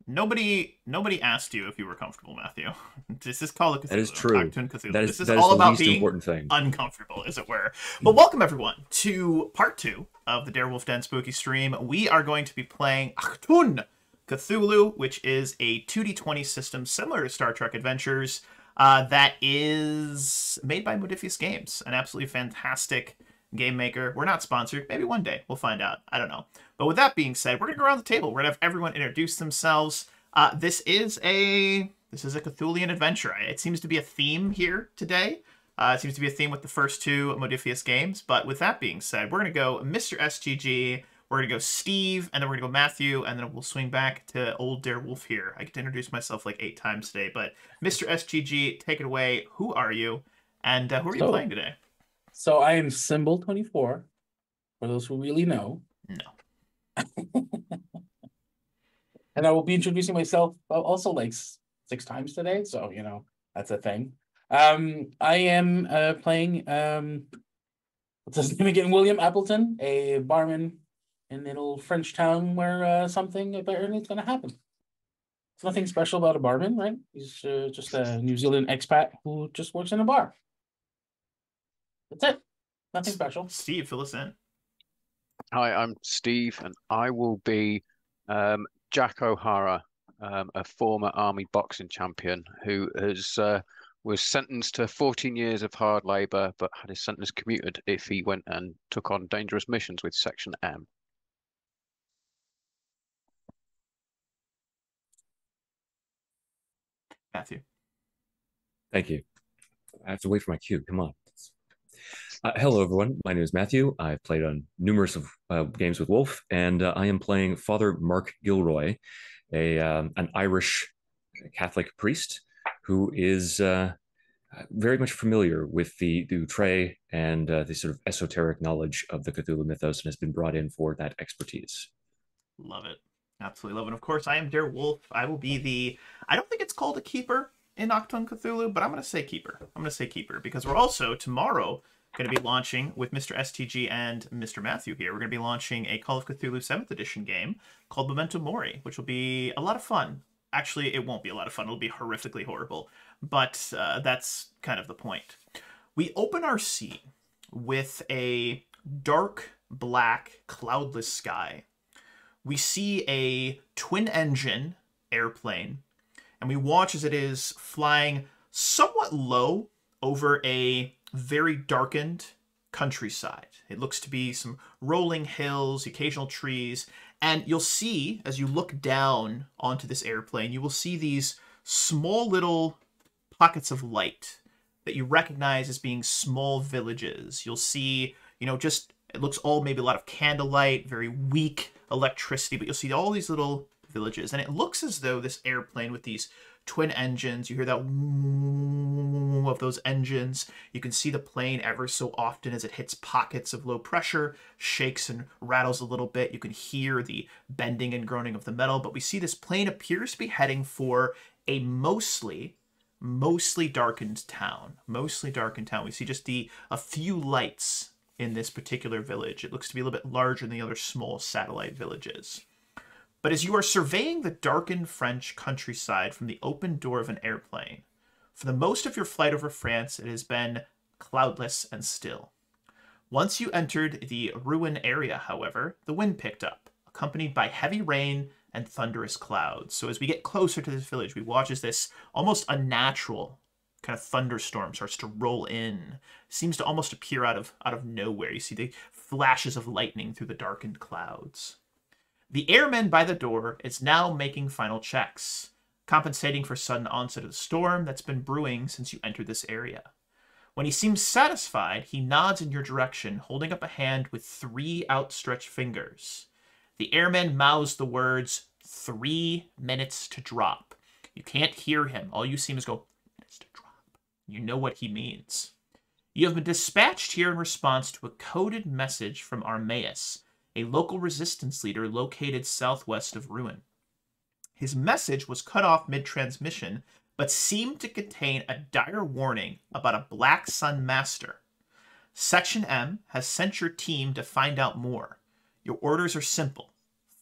Nobody asked you if you were comfortable, Matthew. This is Call of That is Cthulhu, true. Achtung Cthulhu. That is This is that is all the about least being important thing. uncomfortable, as it were. But welcome everyone to part 2 of the DerWolf Den Spooky Stream. We are going to be playing Achtung Cthulhu, which is a 2D20 system similar to Star Trek Adventures that is made by Modifius Games, an absolutely fantastic game maker. We're not sponsored. Maybe one day we'll find out. I don't know. But with that being said, we're gonna go around the table. We're gonna have everyone introduce themselves. This is a Cthulian adventure. It seems to be a theme here today. It seems to be a theme with the first two Modifius games. But with that being said, we're gonna go Mr. SGG. We're gonna go Steve, and then we're gonna go Matthew, and then we'll swing back to old DerWolf here. I get to introduce myself like 8 times today, but Mr. SGG, take it away. Who are you, and who are you So, playing today? so I am Symbol 24, for those who really know. No. And I will be introducing myself also like 6 times today, so that's a thing. I am playing what's his name again? William Appleton, a barman in a little French town where something apparently is going to happen. It's nothing special about a barman, right? He's just a New Zealand expat who just works in a bar. That's it. Nothing special. Steve, fill us in. Hi, I'm Steve, and I will be Jack O'Hara, a former army boxing champion who was sentenced to 14 years of hard labour, but had his sentence commuted if he went and took on dangerous missions with Section M. Matthew. Thank you. I have to wait for my cue. Come on. Hello, everyone. My name is Matthew. I've played on numerous games with Wolf, and I am playing Father Mark Gilroy, an Irish Catholic priest who is very much familiar with the Utrecht and the sort of esoteric knowledge of the Cthulhu mythos and has been brought in for that expertise. Love it. Absolutely love it. And of course, I am DerWolf. I will be the... I don't think it's called a keeper in Achtung Cthulhu, but I'm going to say keeper. I'm going to say keeper because we're also, tomorrow, going to be launching with Mr. STG and Mr. Matthew here. We're going to be launching a Call of Cthulhu 7th edition game called Memento Mori, which will be a lot of fun. Actually, it won't be a lot of fun. It'll be horrifically horrible. But that's kind of the point. We open our scene with a dark, black, cloudless sky. We see a twin-engine airplane, and we watch as it is flying somewhat low over a very darkened countryside. It looks to be some rolling hills, occasional trees, and you'll see, as you look down onto this airplane, you will see these small little pockets of light that you recognize as being small villages. You'll see, just, it looks all maybe a lot of candlelight, very weak electricity, but you'll see all these little villages, and it looks as though this airplane with these twin engines, you hear that of those engines. You can see the plane ever so often as it hits pockets of low pressure, shakes and rattles a little bit. You can hear the bending and groaning of the metal, but we see this plane appears to be heading for a mostly darkened town. Mostly darkened town. We see just a few lights in this particular village. It looks to be a little bit larger than the other small satellite villages. But as you are surveying the darkened French countryside from the open door of an airplane, for the most of your flight over France, it has been cloudless and still. Once you entered the ruin area, however, the wind picked up, accompanied by heavy rain and thunderous clouds. So as we get closer to this village, we watch as this almost unnatural kind of thunderstorm starts to roll in. Seems to almost appear out of nowhere. You see the flashes of lightning through the darkened clouds. The airman by the door is now making final checks, compensating for sudden onset of the storm that's been brewing since you entered this area. When he seems satisfied, he nods in your direction, holding up a hand with 3 outstretched fingers. The airman mouths the words, 3 minutes to drop. You can't hear him. All you see him is go, 3 minutes to drop. You know what he means. You have been dispatched here in response to a coded message from Armaeus, a local resistance leader located southwest of Ruin. His message was cut off mid-transmission, but seemed to contain a dire warning about a Black Sun Master. Section M has sent your team to find out more. Your orders are simple.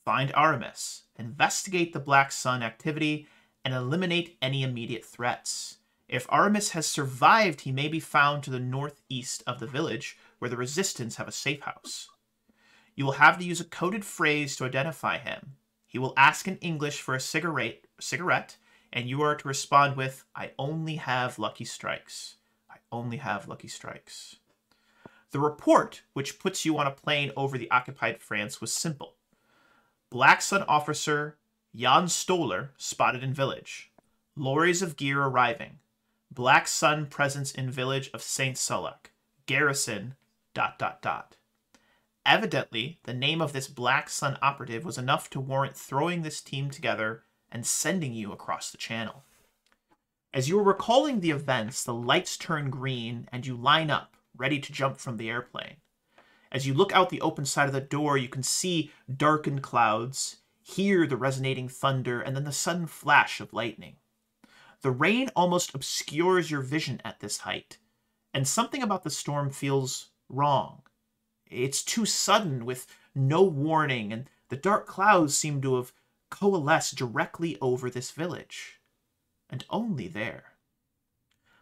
Find Aramis investigate the Black Sun activity, and eliminate any immediate threats. If Aramis has survived, he may be found to the northeast of the village, where the Resistance have a safe house. You will have to use a coded phrase to identify him. He will ask in English for a cigarette, and you are to respond with, "I only have lucky strikes. I only have lucky strikes." The report, which puts you on a plane over the occupied France, was simple. Black Sun officer Jan Stoller spotted in village. Lorries of gear arriving. Black Sun presence in village of Saint Sulak. Garrison... ... Evidently, the name of this Black Sun operative was enough to warrant throwing this team together and sending you across the channel. As you are recalling the events, the lights turn green and you line up, ready to jump from the airplane. As you look out the open side of the door, you can see darkened clouds, hear the resonating thunder, and then the sudden flash of lightning. The rain almost obscures your vision at this height, and something about the storm feels wrong. It's too sudden, with no warning, and the dark clouds seem to have coalesced directly over this village. And only there.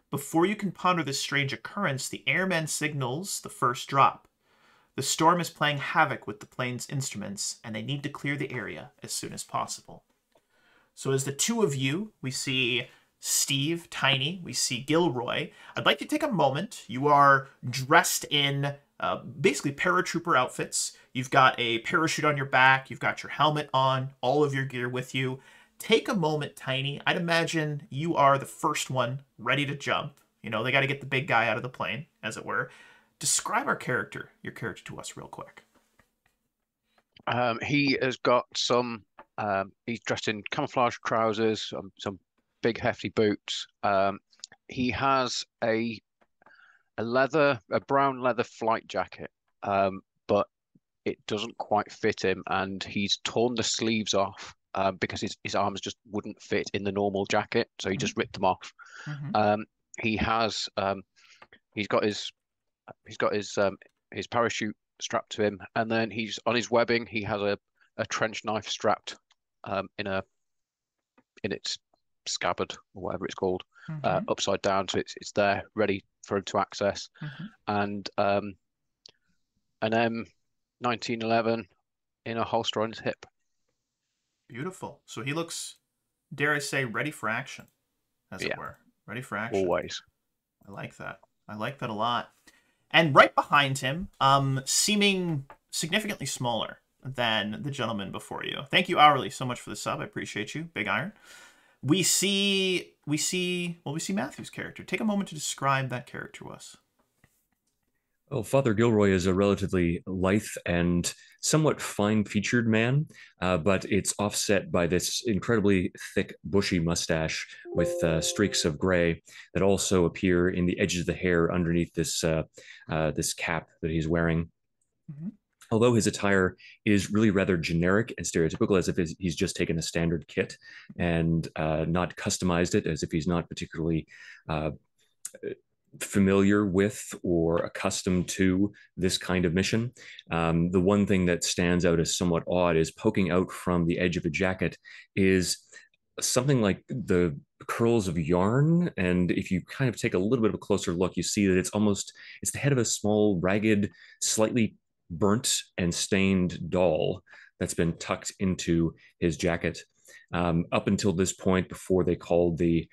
Before you can ponder this strange occurrence, the airman signals the first drop. The storm is playing havoc with the plane's instruments, and they need to clear the area as soon as possible. So as the two of you, we see Steve, Tiny, we see Gilroy. I'd like to take a moment. You are dressed in basically paratrooper outfits. You've got a parachute on your back. You've got your helmet on, all of your gear with you. Take a moment, Tiny. I'd imagine you are the first one ready to jump. You know, they got to get the big guy out of the plane, as it were. Describe your character to us real quick. He has got some, he's dressed in camouflage trousers, some big hefty boots. He has a brown leather flight jacket, but it doesn't quite fit him, and he's torn the sleeves off because his arms just wouldn't fit in the normal jacket, so he just ripped them off. He has he's got his parachute strapped to him, and then he's on his webbing. He has a trench knife strapped in its scabbard or whatever it's called, upside down, so it's there ready for him to access. And an M1911 in a holster on his hip. Beautiful. So he looks, dare I say, ready for action, as it were. Ready for action. Always. I like that. I like that a lot. And right behind him, seeming significantly smaller than the gentleman before you. Thank you, Hourly, so much for the sub. I appreciate you, Big Iron. We see Matthew's character. Take a moment to describe that character to us. Well, Father Gilroy is a relatively lithe and somewhat fine-featured man, but it's offset by this incredibly thick, bushy mustache with streaks of gray that also appear in the edges of the hair underneath this this cap that he's wearing. Although his attire is really rather generic and stereotypical, as if he's just taken a standard kit and not customized it, as if he's not particularly familiar with or accustomed to this kind of mission. The one thing that stands out as somewhat odd is poking out from the edge of a jacket is something like the curls of yarn. And if you kind of take a little bit of a closer look, you see that it's the head of a small, ragged, slightly burnt and stained doll that's been tucked into his jacket. Up until this point, before they called the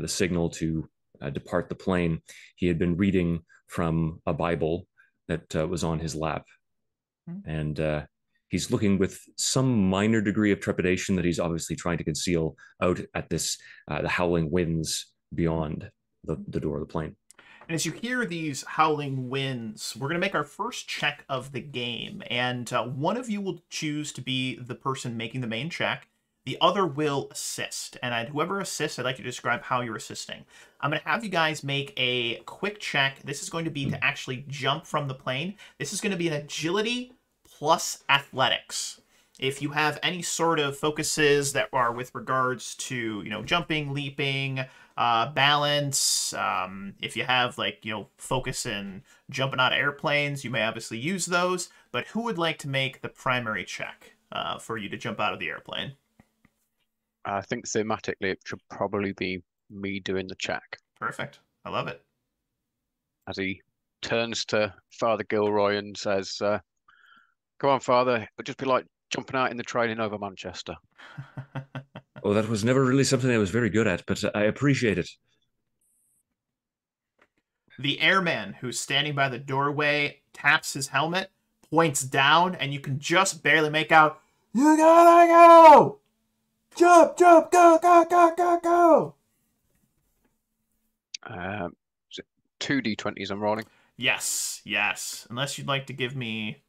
signal to depart the plane, he had been reading from a Bible that was on his lap. And he's looking with some minor degree of trepidation that he's obviously trying to conceal out at this the howling winds beyond the door of the plane. And as you hear these howling winds, we're going to make our first check of the game. And one of you will choose to be the person making the main check. The other will assist. And whoever assists, I'd like you to describe how you're assisting. I'm going to have you guys make a quick check. This is going to be to actually jump from the plane. This is going to be an agility plus athletics. If you have any sort of focuses that are with regards to, jumping, leaping, balance, if you have focus in jumping out of airplanes, you may obviously use those. But who would like to make the primary check for you to jump out of the airplane. I think thematically it should probably be me doing the check. Perfect. I love it. As he turns to Father Gilroy and says, "Go on, Father. It'll just be like jumping out in the training over Manchester." Oh, that was never really something I was very good at, but I appreciate it. The airman who's standing by the doorway taps his helmet, points down, and you can just barely make out, "You gotta go! Jump, jump, go, go, go, go, go!" Is it 2d20s I'm rolling? Yes, yes. Unless you'd like to give me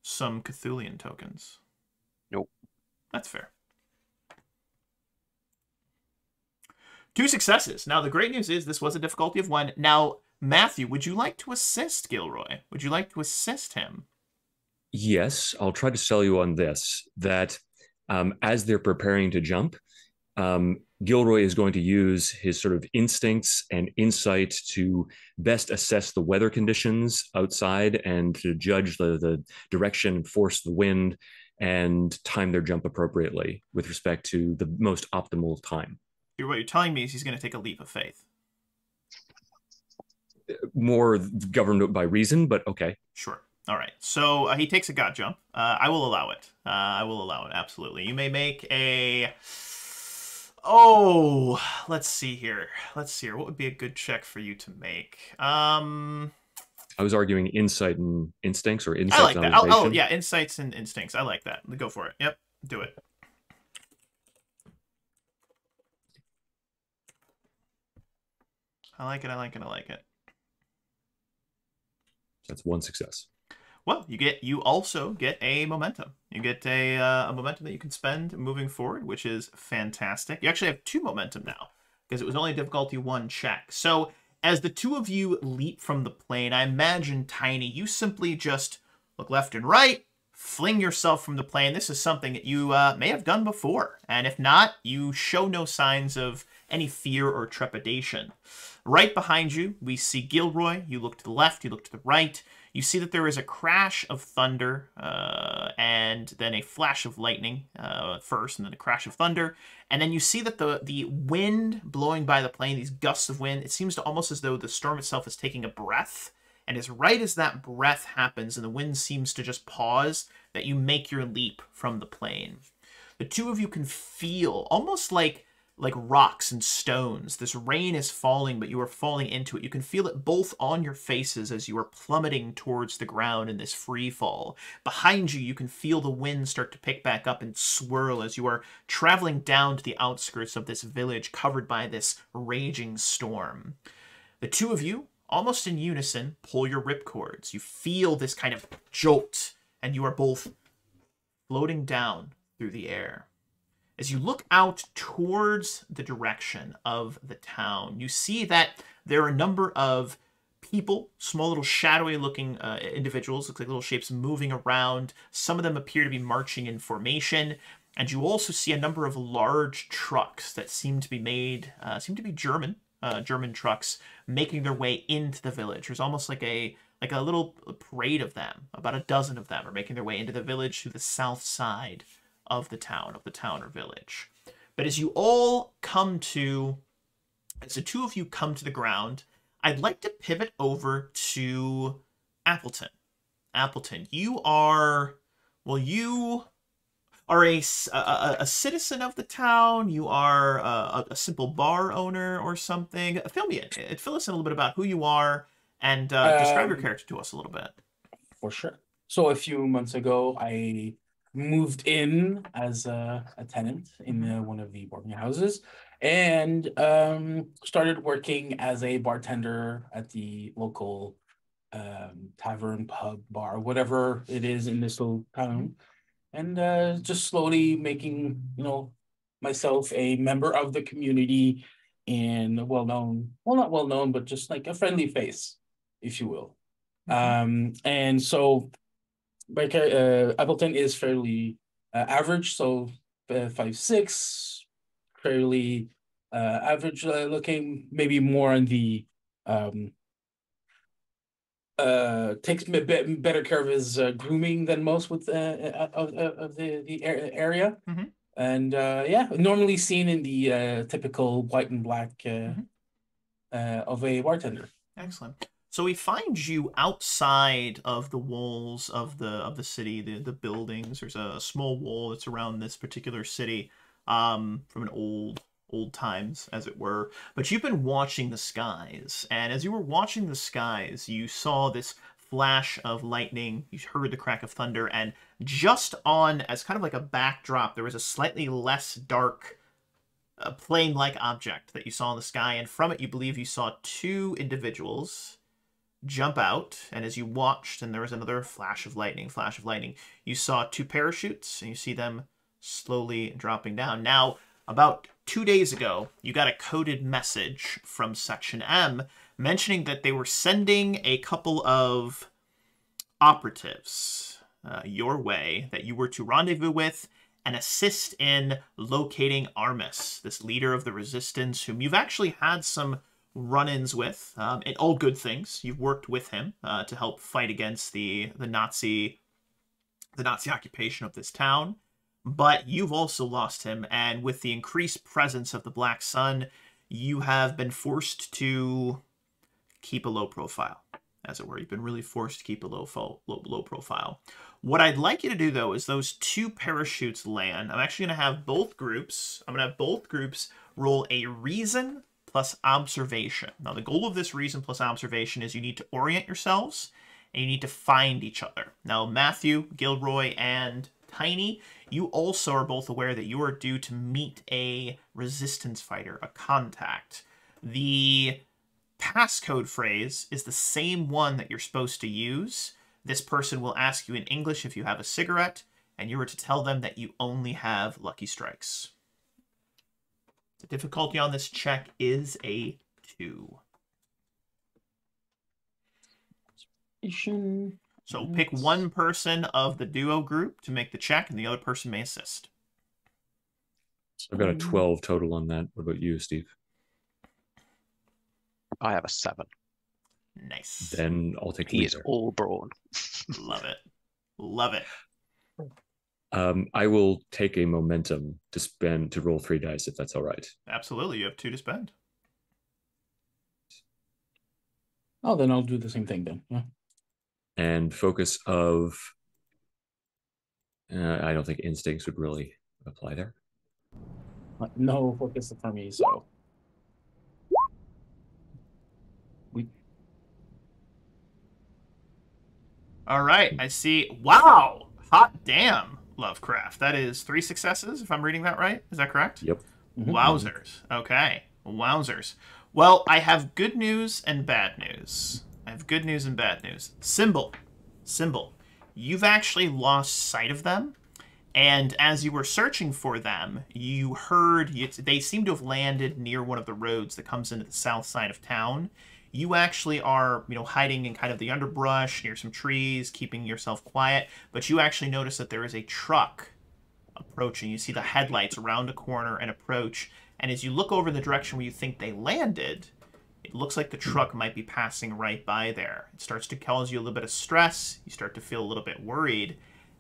some Cthulian tokens. Nope. That's fair. 2 successes. Now, the great news is this was a difficulty of 1. Now, Matthew, would you like to assist Gilroy? Would you like to assist him? Yes, I'll try to sell you on this, that as they're preparing to jump, Gilroy is going to use his sort of instincts and insight to best assess the weather conditions outside and to judge the direction and force of the wind and time their jump appropriately with respect to the most optimal time. What you're telling me is he's going to take a leap of faith. More governed by reason, but okay. Sure. All right. So he takes a god jump. I will allow it. I will allow it. Absolutely. You may make a... Oh, let's see here. Let's see here. What would be a good check for you to make? I was arguing insight and instincts or insight I like and that. observation. Oh, yeah. Insights and instincts. I like that. Go for it. Yep. Do it. I like it. I like it. I like it. That's 1 success. Well, you also get a momentum. You get a momentum that you can spend moving forward, which is fantastic. You actually have 2 momentum now because it was only a difficulty 1 check. So as the 2 of you leap from the plane, I imagine, Tiny, you simply just look left and right, fling yourself from the plane. This is something that you may have done before. And if not, you show no signs of any fear or trepidation. Right behind you, we see Gilroy. You look to the left, you look to the right. You see that there is a crash of thunder and then a flash of lightning first, and then a crash of thunder. And then you see that the wind blowing by the plane, these gusts of wind, it seems to almost as though the storm itself is taking a breath. And as right as that breath happens and the wind seems to just pause, that you make your leap from the plane. The 2 of you can feel almost like rocks and stones. This rain is falling, but you are falling into it. You can feel it both on your faces as you are plummeting towards the ground in this free fall. Behind you, you can feel the wind start to pick back up and swirl as you are traveling down to the outskirts of this village covered by this raging storm. The 2 of you, almost in unison, pull your ripcords. You feel this kind of jolt, and you are both floating down through the air. As you look out towards the direction of the town, you see that there are a number of people, small little shadowy looking individuals, looks like little shapes moving around. Some of them appear to be marching in formation. And you also see a number of large trucks that seem to be German trucks making their way into the village. There's almost like a little parade of them. About a dozen of them are making their way into the village through the south side of the town or village. But as the 2 of you come to the ground, I'd like to pivot over to Appleton. Appleton, you are a citizen of the town. You are a simple bar owner or something. Fill me in. Fill us in a little bit about who you are and describe your character to us a little bit. For sure. So a few months ago, I moved in as a tenant in one of the boarding houses and started working as a bartender at the local tavern, pub, bar, whatever it is in this little town. And just slowly making, myself a member of the community and not well known, but just like a friendly face, if you will. And so Appleton is fairly average, so 5'6", fairly average looking, maybe more on the takes better care of his grooming than most with of the area. Mm-hmm. And yeah, normally seen in the typical white and black of a bartender. Excellent. So we find you outside of the walls of the city, the buildings. There's a small wall that's around this particular city, from an old times, as it were. But you've been watching the skies, and as you were watching the skies, you saw this flash of lightning. You heard the crack of thunder, and just on as kind of like a backdrop, there was a slightly less dark plane-like object that you saw in the sky, and from it you believe you saw two individuals jump out, and as you watched and there was another flash of lightning, you saw two parachutes, and you see them slowly dropping down. Now, about 2 days ago, you got a coded message from Section M mentioning that they were sending a couple of operatives your way that you were to rendezvous with and assist in locating Armis, this leader of the resistance, whom you've actually had some run-ins with, and all good things. You've worked with him to help fight against the Nazi occupation of this town, but you've also lost him, and with the increased presence of the Black Sun, you have been forced to keep a low profile, as it were. You've been really forced to keep a low profile. What I'd like you to do, though, is those two parachutes land. I'm actually going to have both groups. Roll a reason plus observation. Now, the goal of this reason plus observation is you need to orient yourselves, and you need to find each other. Now, Matthew, Gilroy, and Tiny, you also are both aware that you are due to meet a resistance fighter, a contact. The passcode phrase is the same one that you're supposed to use. This person will ask you in English if you have a cigarette, and you are to tell them that you only have Lucky Strikes. The difficulty on this check is a 2. So pick one person of the duo group to make the check, and the other person may assist. I've got a 12 total on that. What about you, Steve? I have a 7. Nice. Then I'll take the He lead is there. all brawn. Love it. Love it. I will take a momentum to roll 3 dice, if that's all right. Absolutely. You have 2 to spend. Oh, then I'll do the same thing then. Yeah. And focus of... I don't think instincts would really apply there. No focus for me, so... All right. I see. Wow. Hot damn, Lovecraft. That is 3 successes, if I'm reading that right. Is that correct? Yep. Wowzers. Okay. Wowzers. Well, I have good news and bad news. Symbol. You've actually lost sight of them. And as you were searching for them, you heard... they seem to have landed near one of the roads that comes into the south side of town. You actually are, hiding in kind of the underbrush near some trees, keeping yourself quiet. But you actually notice that there is a truck approaching. You see the headlights around a corner and approach. And as you look over in the direction where you think they landed, it looks like the truck might be passing right by there. It starts to cause you a little bit of stress. You start to feel a little bit worried.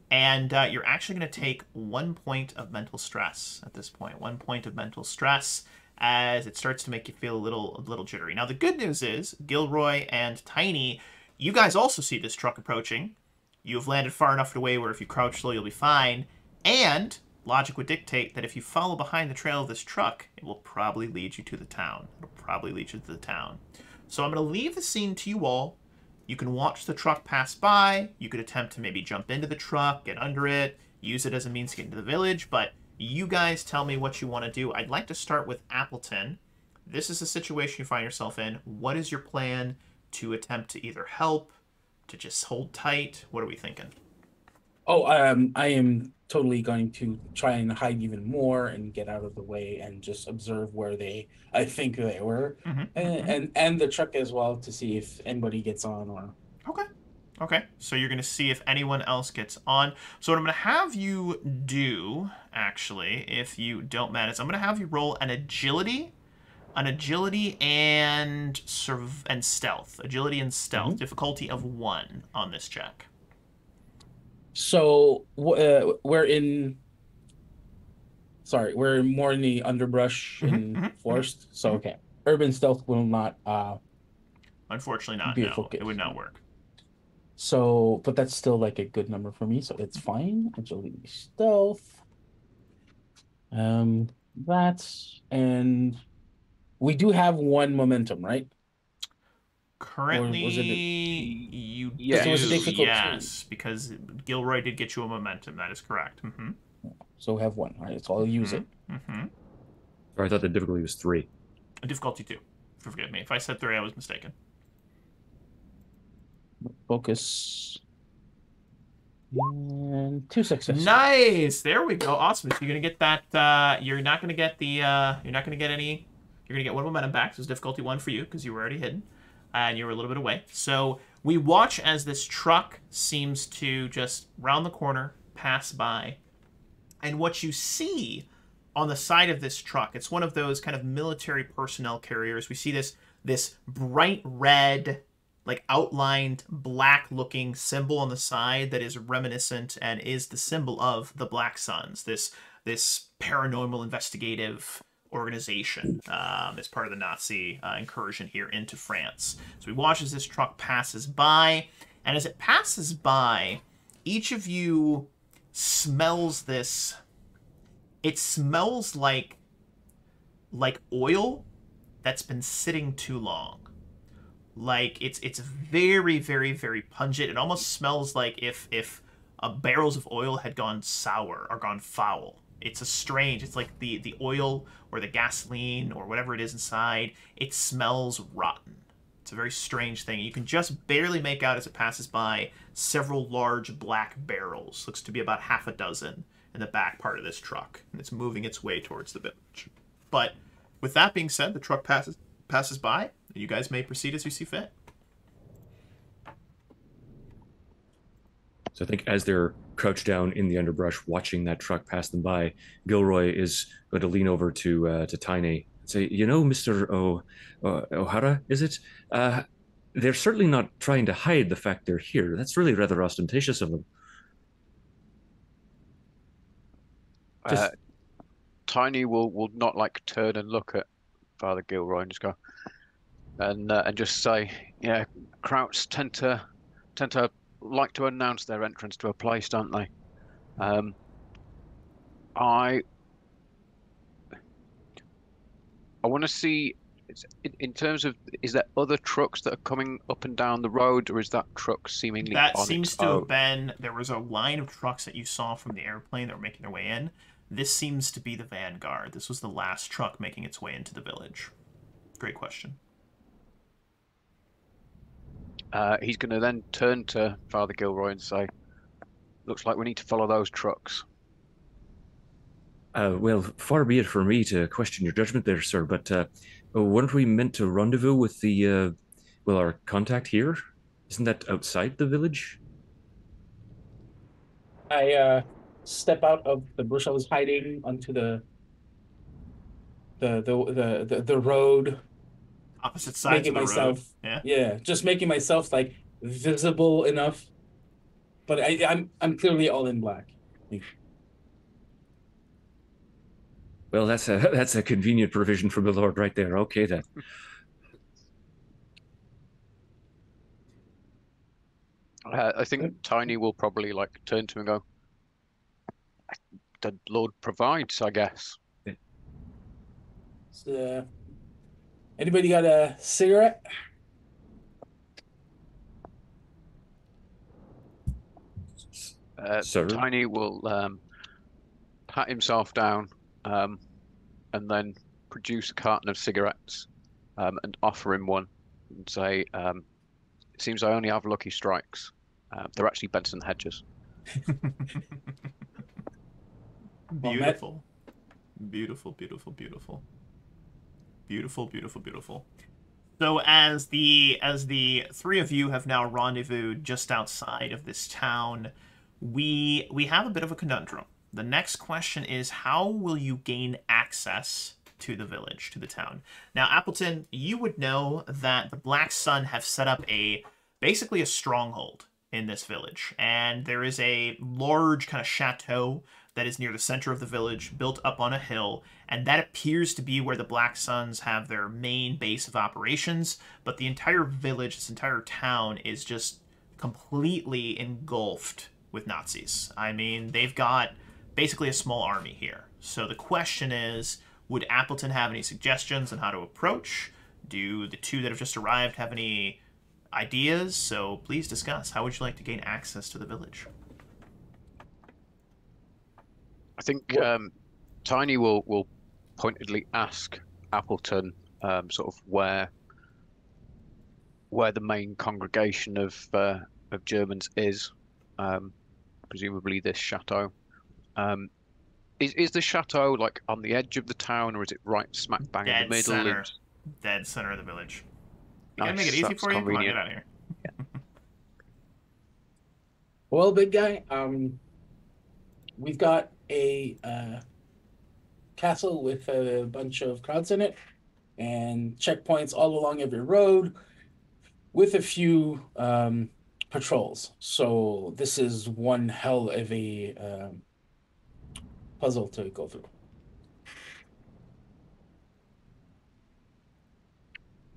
And you're actually going to take 1 point of mental stress at this point. 1 point of mental stress as it starts to make you feel a little jittery. Now, the good news is, Gilroy and Tiny, you guys also see this truck approaching. You have landed far enough away where if you crouch low, you'll be fine. And logic would dictate that if you follow behind the trail of this truck, it will probably lead you to the town. So I'm going to leave the scene to you all. You can watch the truck pass by. You could attempt to maybe jump into the truck, get under it, use it as a means to get into the village, but you guys tell me what you want to do. I'd like to start with Appleton. This is the situation you find yourself in. What is your plan to attempt to either help, to just hold tight? What are we thinking? Oh, I am totally going to try and hide even more and get out of the way and just observe where I think they were, and the truck as well to see if anybody gets on or. Okay. So you're going to see if anyone else gets on. So what I'm going to have you do, actually, if you don't mind, is I'm going to have you roll an agility an agility and stealth. Agility and stealth. Mhm. Difficulty of 1 on this check. So we're in. Sorry, we're more in the underbrush in forest. So okay, urban stealth will not Unfortunately not, be a no. focus. It would not work. So, but that's still like a good number for me, so it's fine. Agility, stealth. That's and we do have 1 momentum, right? Currently, Or was it you Yes. it was a do, difficult yes, because Gilroy did get you a momentum. That is correct. So we have 1, right? So I'll use it. Or I thought the difficulty was 3. A difficulty 2. Forgive me. If I said 3, I was mistaken. Focus. And 2 successes. Nice. There we go. Awesome. So you're gonna get that. You're not gonna get the. You're not gonna get any. You're gonna get 1 momentum back. So it's difficulty 1 for you because you were already hidden, and you were a little bit away. So we watch as this truck seems to just round the corner, pass by, and what you see on the side of this truck, it's one of those kind of military personnel carriers. We see this bright red, like outlined black looking symbol on the side that is reminiscent and is the symbol of the Black Suns, this paranormal investigative organization as part of the Nazi incursion here into France. So we watch as this truck passes by, and as it passes by, each of you smells this. It smells like oil that's been sitting too long. Like it's very, very, very pungent. It almost smells like if barrels of oil had gone sour or gone foul. It's like the oil or the gasoline or whatever it is inside, it smells rotten. It's a very strange thing. You can just barely make out as it passes by several large black barrels. Looks to be about half a dozen in the back part of this truck, and it's moving its way towards the village. But with that being said, the truck passes by. You guys may proceed as you see fit. So I think as they're crouched down in the underbrush, watching that truck pass them by, Gilroy is going to lean over to Tiny and say, "You know, Mister O'Hara, is it? They're certainly not trying to hide the fact they're here. That's really rather ostentatious of them." Just Tiny will not like turn and look at Father Gilroy and just go and just say, yeah, Krauts tend to like to announce their entrance to a place, don't they? I want to see in terms of, is there other trucks that are coming up and down the road, or is that truck seemingly That on seems its to own? have been, there was a line of trucks that you saw from the airplane that were making their way in. This seems to be the vanguard. This was the last truck making its way into the village. Great question. He's going to then turn to Father Gilroy and say, looks like we need to follow those trucks. Well, far be it for me to question your judgment there, sir, but weren't we meant to rendezvous with our contact here? Isn't that outside the village? I step out of the bush I was hiding onto the road, Opposite sides of the road. Yeah, just making myself like visible enough. But I'm clearly all in black. Well, that's a convenient provision from the Lord right there. Okay, then. I think Tiny will probably like turn to him and go, the Lord provides, I guess. So, anybody got a cigarette? Sir? Tiny will pat himself down and then produce a carton of cigarettes and offer him one and say, it seems I only have Lucky Strikes. They're actually Benson Hedges. Beautiful. Beautiful, beautiful, beautiful. Beautiful, beautiful, beautiful. So as the 3 of you have now rendezvoused just outside of this town, we have a bit of a conundrum. The next question is, how will you gain access to the village, to the town. Now, Appleton, you would know that the Black Sun have set up basically a stronghold in this village. And there is a large kind of chateau that is near the center of the village, built up on a hill, and that appears to be where the Black Suns have their main base of operations, but the entire village, this entire town, is just completely engulfed with Nazis. I mean, they've got basically a small army here. So the question is, would Appleton have any suggestions on how to approach? Do the two that have just arrived have any ideas? So please discuss. How would you like to gain access to the village? I think Tiny will pointedly ask Appleton sort of where the main congregation of Germans is, presumably this chateau. Is the chateau like on the edge of the town, or is it right smack bang in the middle? Center. Dead center of the village. You gotta Nice, make it easy that's for you. Come on, convenient. get out of here. Well, big guy, we've got a castle with a bunch of crowds in it and checkpoints all along every road with a few patrols. So this is one hell of a puzzle to go through.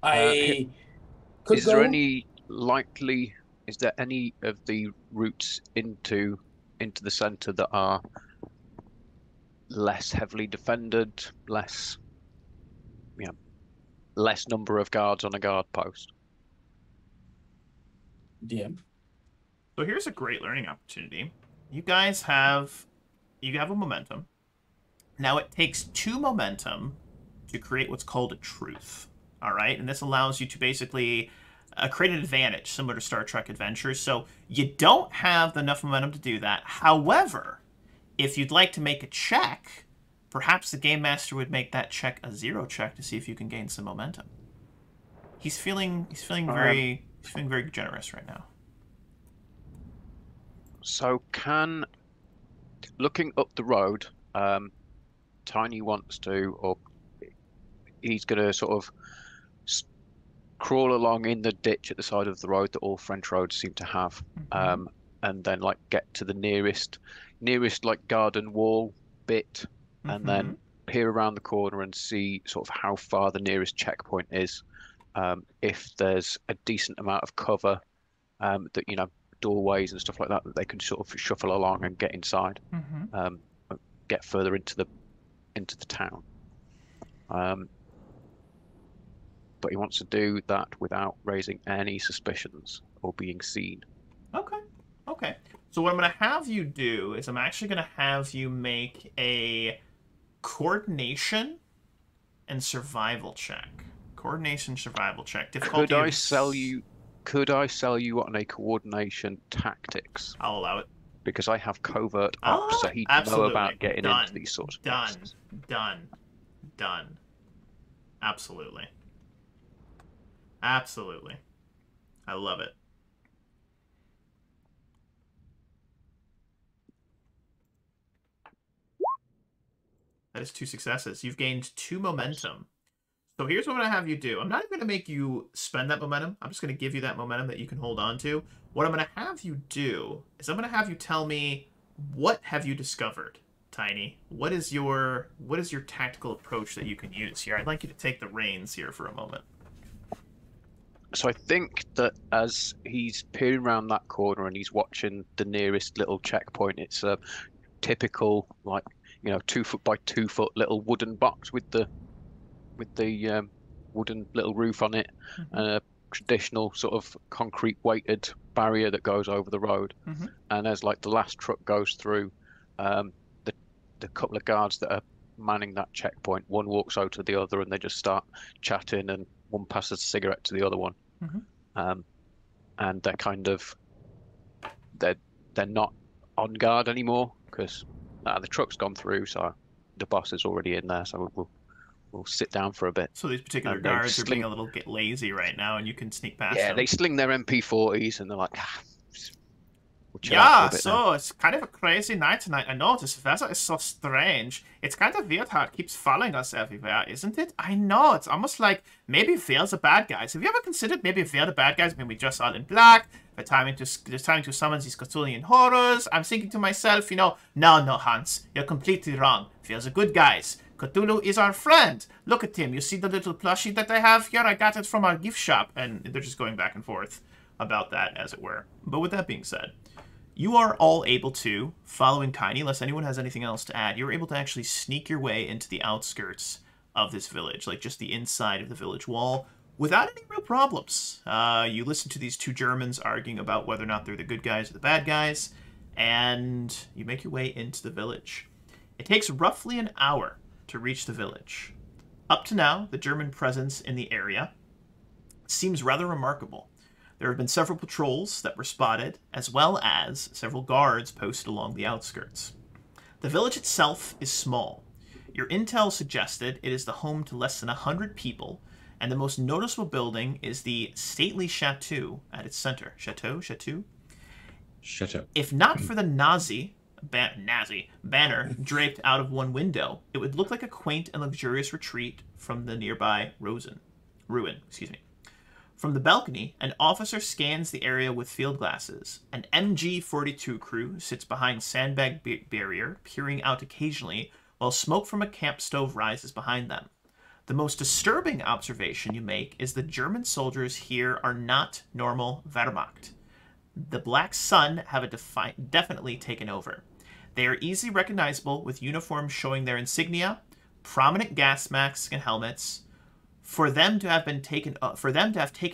I could Is go. there any likely? Is there any of the routes into the center that are less heavily defended, less number of guards on a guard post? DM. So here's a great learning opportunity. You guys have a momentum. Now it takes 2 momentum to create what's called a truth. All right, and this allows you to basically create an advantage, similar to Star Trek Adventures. So you don't have enough momentum to do that. However, if you'd like to make a check, perhaps the game master would make that check a 0 check to see if you can gain some momentum. He's feeling very generous right now. So looking up the road, Tiny wants to, or he's going to sort of crawl along in the ditch at the side of the road that all French roads seem to have, and then like get to the nearest like garden wall bit, and then peer around the corner and see sort of how far the nearest checkpoint is. If there's a decent amount of cover, that doorways and stuff like that they can sort of shuffle along and get inside, get further into the town. But he wants to do that without raising any suspicions or being seen. Okay. So what I'm going to have you do is I'm actually going to have you make a coordination and survival check. Coordination, survival check. Difficulty. Could I sell you on a coordination tactics? I'll allow it. Because I have covert up, so he'd know about getting into these sorts of places. Done. Absolutely. I love it. That is 2 successes. You've gained 2 momentum. So here's what I'm going to have you do. I'm not even going to make you spend that momentum. I'm just going to give you that momentum that you can hold on to. What I'm going to have you do is I'm going to have you tell me, what have you discovered, Tiny? What is your tactical approach that you can use here? I'd like you to take the reins here for a moment. So I think that as he's peering around that corner and he's watching the nearest little checkpoint, it's a typical 2 foot by 2 foot little wooden box with the wooden little roof on it, and a traditional sort of concrete weighted barrier that goes over the road. And as like the last truck goes through, the couple of guards that are manning that checkpoint, one walks over to the other and they just start chatting, and one passes a cigarette to the other one. And they're kind of they're not on guard anymore because the truck's gone through, so the boss is already in there, so we'll sit down for a bit. So these particular guards are being a little lazy right now, and you can sneak past them. They sling their MP40s and they're like, we'll chill out for a bit so it's kind of a crazy night tonight. I know this weather is so strange. It's kind of weird how it keeps following us everywhere, isn't it? I know, it's almost like maybe we're the bad guys. Have you ever considered maybe we're the bad guys? Maybe we dress all in black. We're trying to summon these Cthulhian horrors. I'm thinking to myself, no, Hans, you're completely wrong. We're the good guys. Cthulhu is our friend. Look at him. You see the little plushie that I have here? I got it from our gift shop. And they're just going back and forth about that, as it were. But with that being said, you are all able to, following Tiny, unless anyone has anything else to add, you're able to actually sneak your way into the outskirts of this village, like just the inside of the village wall, without any real problems. You listen to these two Germans arguing about whether or not they're the good guys or the bad guys, and you make your way into the village. It takes roughly an hour to reach the village. Up to now, the German presence in the area seems rather remarkable. There have been several patrols that were spotted, as well as several guards posted along the outskirts. The village itself is small. Your intel suggested it is the home to less than 100 people, and the most noticeable building is the stately chateau at its center. Chateau? If not for the Nazi banner draped out of one window, it would look like a quaint and luxurious retreat from the nearby ruin. From the balcony, an officer scans the area with field glasses. An MG-42 crew sits behind sandbag barrier, peering out occasionally, while smoke from a camp stove rises behind them. The most disturbing observation you make is the German soldiers here are not normal Wehrmacht. The Black Sun have definitely taken over. They are easily recognizable with uniforms showing their insignia, prominent gas masks and helmets. For them to have taken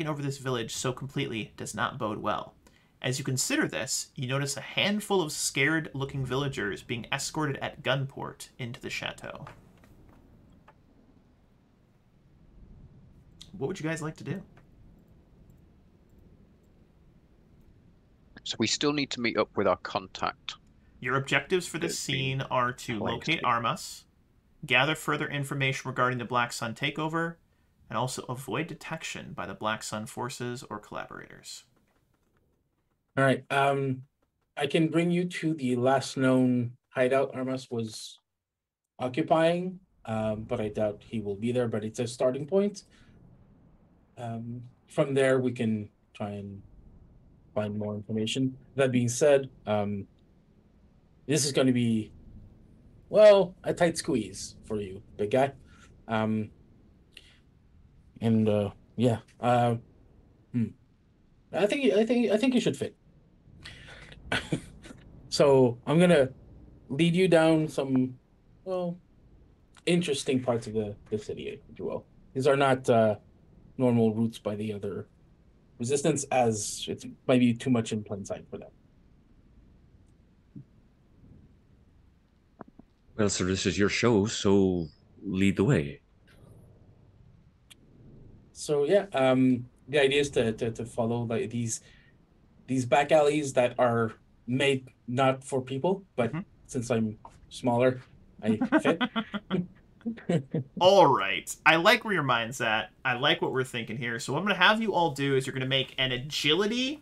over this village so completely does not bode well. As you consider this, you notice a handful of scared-looking villagers being escorted at gunport into the chateau. What would you guys like to do? So we still need to meet up with our contact. Your objectives for this scene are to locate Armas, gather further information regarding the Black Sun takeover, and also avoid detection by the Black Sun forces or collaborators. All right. I can bring you to the last known hideout Armas was occupying, but I doubt he will be there, but it's a starting point. From there, we can try and find more information. That being said, this is going to be, well, a tight squeeze for you, big guy. Yeah. I think you should fit. So I'm gonna lead you down some, well, interesting parts of the city, if you will. These are not normal routes by the other resistance, as it might be too much in plain sight for them. Well, sir, this is your show, so lead the way. So yeah, the idea is to follow like these back alleys that are made not for people, but since I'm smaller, I fit. All right. I like where your mind's at. I like what we're thinking here. So what I'm going to have you all do is you're going to make an agility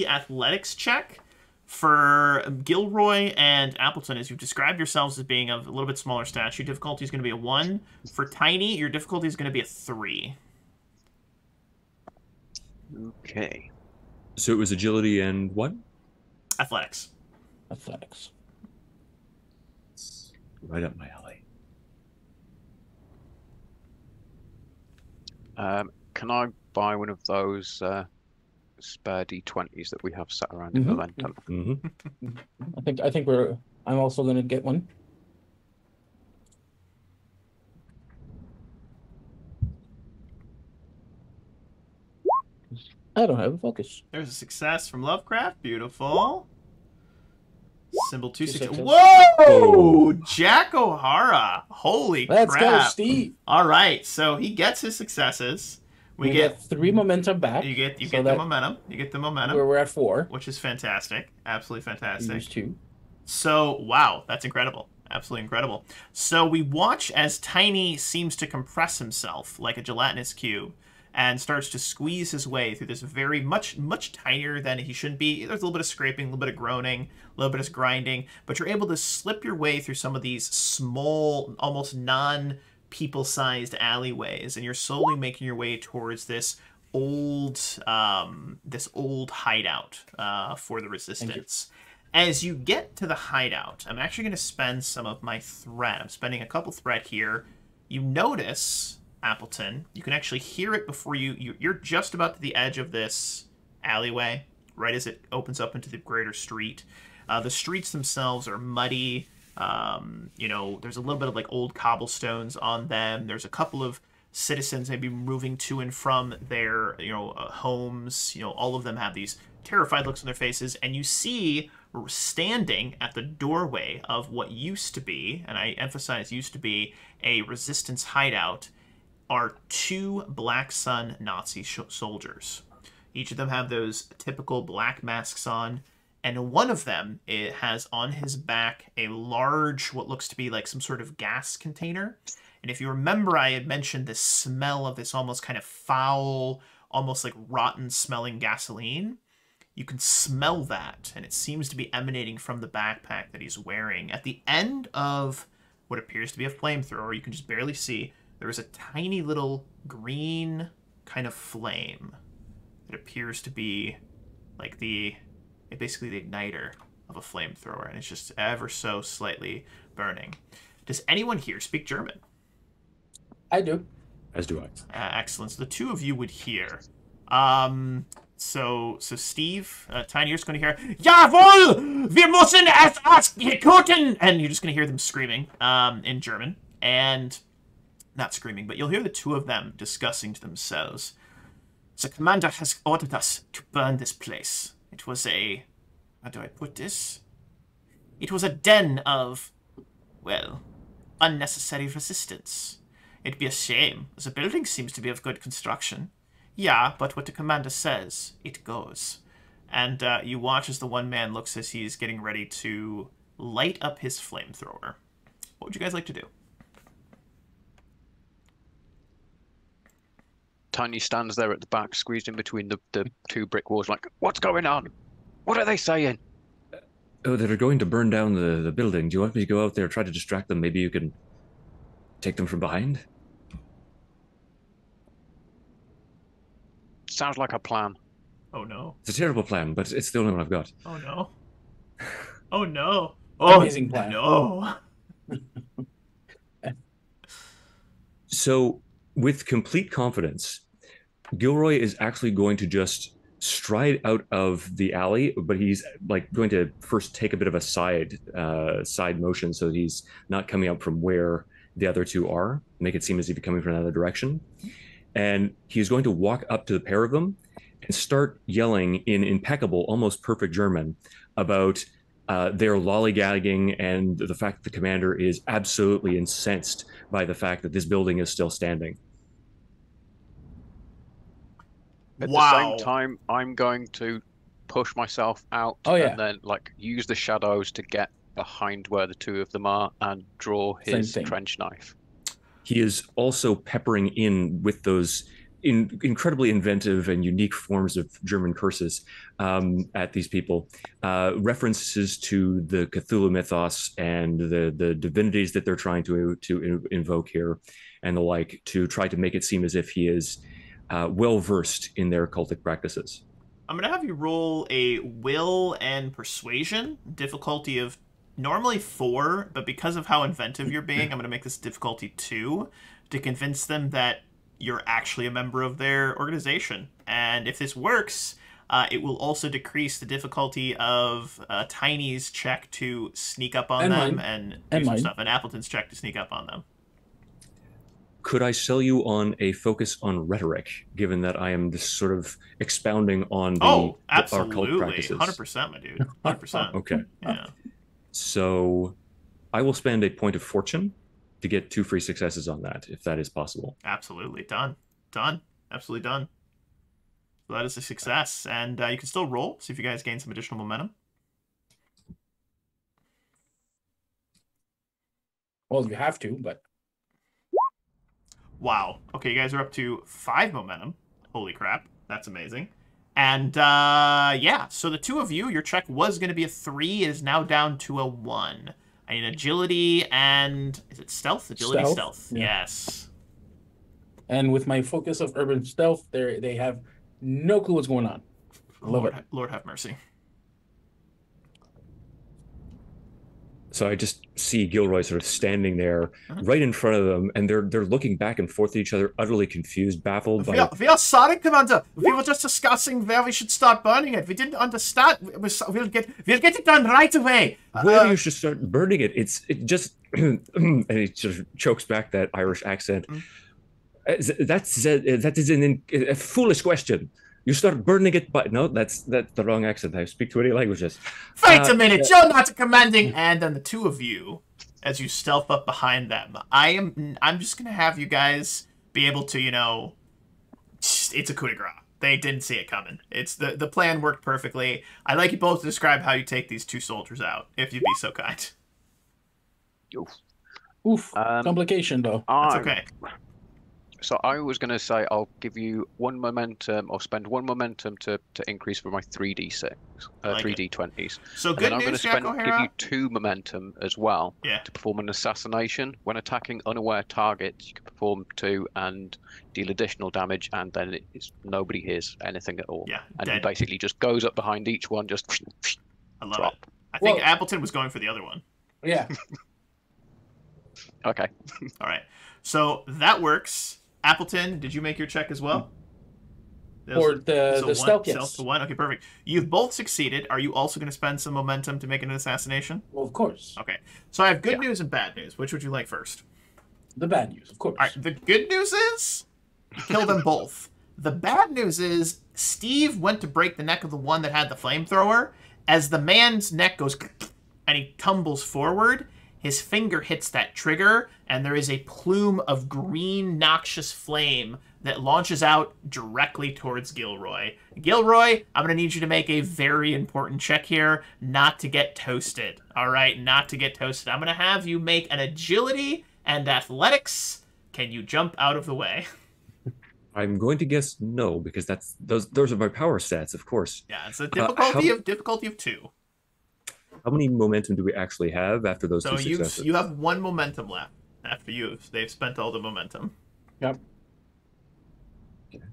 athletics check for Gilroy and Appleton, as you've described yourselves as being of a little bit smaller stature. Your difficulty is going to be a 1. For Tiny, your difficulty is going to be a 3. Okay. So it was agility and what? Athletics. Athletics. Right up my alley. Can I buy one of those spare D20s that we have sat around in the lantern? I think I'm also going to get one. I don't have a focus. There's a success from Lovecraft. Beautiful. Symbol 2 6. Whoa! Whoa! Jack O'Hara. Holy Let's crap. go, Steve. All right, so he gets his successes. We get 3 momentum back. You get the momentum. You get the momentum. Where we're at 4. Which is fantastic. Absolutely fantastic. Use 2. So, wow, that's incredible. Absolutely incredible. So we watch as Tiny seems to compress himself like a gelatinous cube and starts to squeeze his way through this very much tinier than he should be. There's a little bit of scraping, a little bit of groaning, a little bit of grinding, but you're able to slip your way through some of these small, almost non-people-sized alleyways, and you're slowly making your way towards this old hideout for the Resistance. As you get to the hideout, I'm actually going to spend some of my threat. I'm spending a couple threat here. You notice, Appleton, you can actually hear it before you're just about to the edge of this alleyway, right as it opens up into the greater street. The streets themselves are muddy. You know, there's a little bit of like old cobblestones on them. There's a couple of citizens maybe moving to and from their, homes. You know, all of them have these terrified looks on their faces, and you see standing at the doorway of what used to be, and I emphasize used to be, a Resistance hideout, are two Black Sun Nazi soldiers. Each of them have those typical black masks on, and one of them has on his back a large, what looks to be like some sort of gas container. And if you remember, I had mentioned this smell of this almost kind of foul, almost like rotten smelling gasoline. You can smell that, and it seems to be emanating from the backpack that he's wearing. At the end of what appears to be a flamethrower, you can just barely see, there is a tiny little green kind of flame that appears to be like basically the igniter of a flamethrower, and it's just ever so slightly burning. Does anyone here speak German? I do. As do I. Excellent. So the two of you would hear. So Steve, Tiny, you're just going to hear, Jawohl! Wir müssen es exekuten! And you're just going to hear them screaming in German. And, not screaming, but you'll hear the two of them discussing to themselves. The commander has ordered us to burn this place. It was how do I put this? It was a den of, well, unnecessary resistance. It'd be a shame. The building seems to be of good construction. Yeah, but what the commander says, it goes. And you watch as the one man looks as he's getting ready to light up his flamethrower. What would you guys like to do? Tiny stands there at the back, squeezed in between the two brick walls, like, what's going on? What are they saying? Oh, they're going to burn down the building. Do you want me to go out there, try to distract them? Maybe you can take them from behind? Sounds like a plan. Oh no. It's a terrible plan, but it's the only one I've got. Oh no. Oh no. Oh, Amazing plan. No. So, with complete confidence, Gilroy is actually going to just stride out of the alley, but he's like going to first take a bit of a side motion so he's not coming up from where the other two are, make it seem as if he's coming from another direction. And he's going to walk up to the pair of them and start yelling in impeccable, almost perfect German about their lollygagging and the fact that the commander is absolutely incensed by the fact that this building is still standing. At the same time, I'm going to push myself out and then like use the shadows to get behind where the two of them are and draw his trench knife. He is also peppering in with those incredibly inventive and unique forms of German curses at these people. References to the Cthulhu mythos and the divinities that they're trying to invoke here and the like, to try to make it seem as if he is well-versed in their cultic practices. I'm going to have you roll a will and persuasion, difficulty of normally 4, but because of how inventive you're being, I'm going to make this difficulty 2 to convince them that you're actually a member of their organization. And if this works, it will also decrease the difficulty of Tiny's check to sneak up on them and do some stuff, and Appleton's check to sneak up on them. Could I sell you on a focus on rhetoric, given that I am just sort of expounding on our cult practices? 100%, my dude. 100%. Okay. Yeah. So I will spend a point of fortune to get 2 free successes on that, if that is possible. Absolutely. Done. Absolutely done. So that is a success. And you can still roll, see if you guys gain some additional momentum. Well, you have to, but... Wow. Okay, you guys are up to 5 momentum. Holy crap. That's amazing. And, yeah, so the two of you, your check was going to be a 3. It is now down to a 1. I need agility and... Is it stealth? Agility, stealth. Yeah. Yes. And with my focus of urban stealth, they have no clue what's going on. Love it. Lord have mercy. So I just see Gilroy sort of standing there right in front of them, and they're looking back and forth at each other, utterly confused, baffled. We are sorry, Commander. We were just discussing where we should start burning it. We didn't understand. We'll get it done right away. Where you should start burning it. It just and he sort of chokes back that Irish accent. That is a foolish question. You start burning it, but no, that's the wrong accent. I speak 20 languages. Wait a minute, you're not a commanding. And then the two of you, as you stealth up behind them, I'm just gonna have you guys be able to, it's a coup de grace. They didn't see it coming. It's the plan worked perfectly. I'd like you both to describe how you take these 2 soldiers out, if you'd be so kind. Oof. Complication though. That's okay. So I was going to say I'll give you 1 momentum, or spend 1 momentum to increase for my 3d6, 3d20s. So good I'm news, going to give you 2 momentum as well to perform an assassination. When attacking unaware targets, you can perform 2 and deal additional damage, and then nobody hears anything at all. Yeah, and he basically just goes up behind each one, just I love it. I think Appleton was going for the other one. Yeah. Okay. All right. So that works. Appleton, did you make your check as well? For the stealth, yes. The 1? Okay, perfect. You've both succeeded. Are you also going to spend some momentum to make an assassination? Well, of course. Okay. So I have good news and bad news. Which would you like first? The bad news, of course. All right. The good news is you kill them both. The bad news is Steve went to break the neck of the one that had the flamethrower. As the man's neck goes and he tumbles forward, his finger hits that trigger, and there is a plume of green, noxious flame that launches out directly towards Gilroy. Gilroy, I'm going to need you to make a very important check here, not to get toasted. All right, not to get toasted. I'm going to have you make an agility and athletics. Can you jump out of the way? I'm going to guess no, because those are my power stats, of course. Yeah, it's a difficulty of 2. How many momentum do we actually have after those 2 successes? So you have 1 momentum left after they've spent all the momentum. Yep. Okay.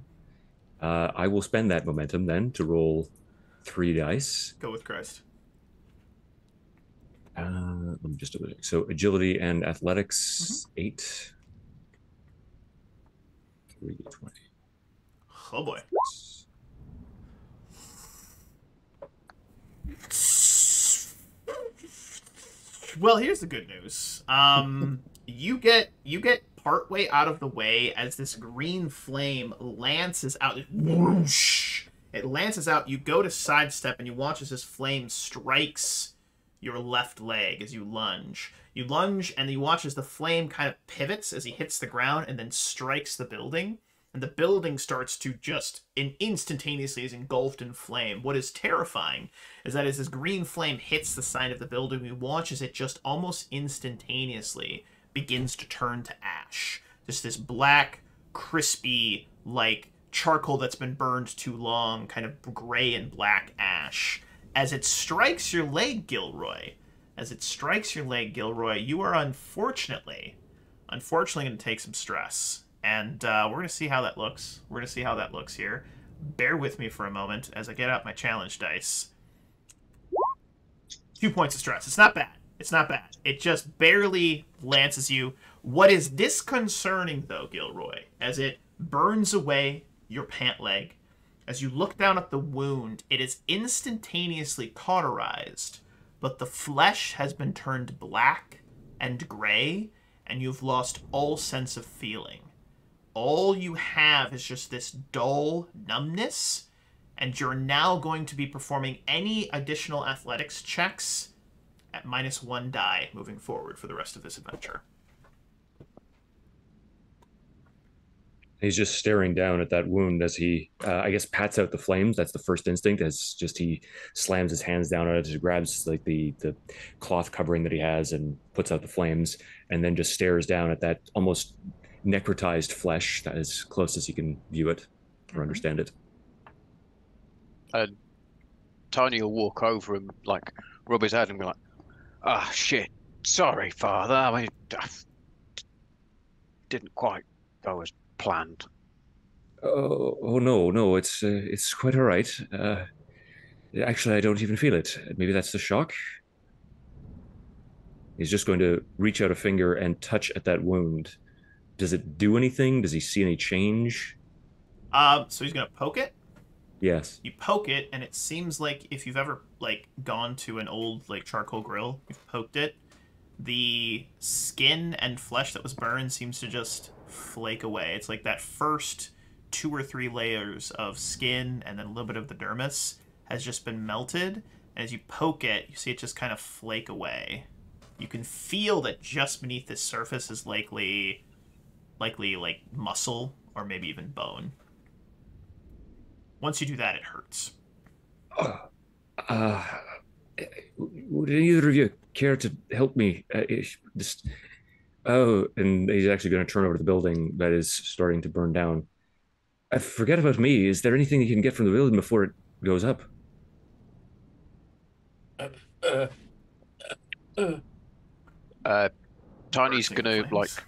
I will spend that momentum then to roll 3 dice. Go with Christ. Let me just do it. So agility and athletics, 8. 3d20. Oh boy. Well, here's the good news. You get partway out of the way as this green flame lances out. Whoosh! It lances out. You go to sidestep, and you watch as this flame strikes your left leg as you lunge. You lunge, and you watch as the flame kind of pivots as he hits the ground and then strikes the building. And the building starts to just instantaneously is engulfed in flame. What is terrifying is that as this green flame hits the side of the building, we watch as it just almost instantaneously begins to turn to ash. Just this black, crispy, like charcoal that's been burned too long, kind of gray and black ash. As it strikes your leg, Gilroy, you are unfortunately going to take some stress. And we're going to see how that looks. We're going to see how that looks here. Bear with me for a moment as I get out my challenge dice. 2 points of stress. It's not bad. It's not bad. It just barely lances you. What is disconcerting, though, Gilroy, as it burns away your pant leg, as you look down at the wound, it is instantaneously cauterized, but the flesh has been turned black and gray, and you've lost all sense of feeling. All you have is just this dull numbness, and you're now going to be performing any additional athletics checks at -1 die moving forward for the rest of this adventure. He's just staring down at that wound as he, I guess, pats out the flames. That's the first instinct. As just he slams his hands down on it, grabs like the cloth covering that he has and puts out the flames, and then just stares down at that almost necrotized flesh that is close as you can view it. or understand it. And Tiny will walk over and like rub his head and be like, "Ah, shit. Sorry, Father. I mean, didn't quite go as planned." Oh no, no, it's quite all right. Actually, I don't even feel it. Maybe that's the shock. He's just going to reach out a finger and touch at that wound. Does it do anything? Does he see any change? So he's gonna poke it. Yes. You poke it, and it seems like if you've ever like gone to an old like charcoal grill, you've poked it, the skin and flesh that was burned seems to just flake away. It's like that first 2 or 3 layers of skin and then a little bit of the dermis has just been melted. And as you poke it, you see it just kind of flake away. You can feel that just beneath this surface is likely like muscle or maybe even bone. Once you do that, it hurts. Uh, would either of you care to help me? Just, oh, and he's actually going to turn over to the building that is starting to burn down. Forget about me. Is there anything you can get from the building before it goes up? Uh, uh, Tiny's Bursting gonna like flames.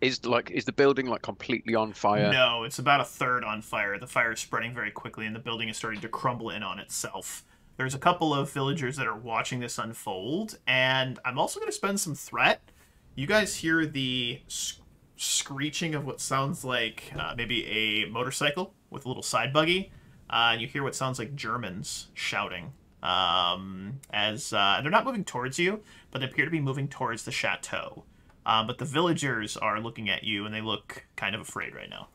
is the building like completely on fire? No, it's about a third on fire. The fire is spreading very quickly, and the building is starting to crumble in on itself. There's a couple of villagers that are watching this unfold, and I'm also going to spend some threat. You guys hear the screeching of what sounds like maybe a motorcycle with a little side buggy, and you hear what sounds like Germans shouting. As they're not moving towards you, but they appear to be moving towards the chateau. But the villagers are looking at you, and they look kind of afraid right now.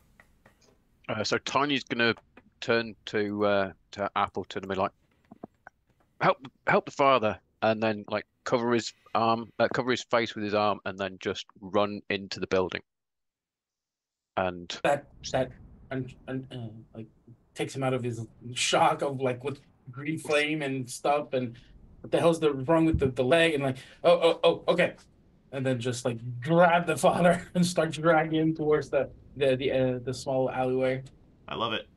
So Tiny's gonna turn to Appleton and be like, help the father," and then like cover his face with his arm, and then just run into the building. And that like takes him out of his shock of like with green flame and stuff, and what the hell's wrong with the leg, and like oh okay, and then just like grab the father and start dragging him towards the small alleyway. I love it.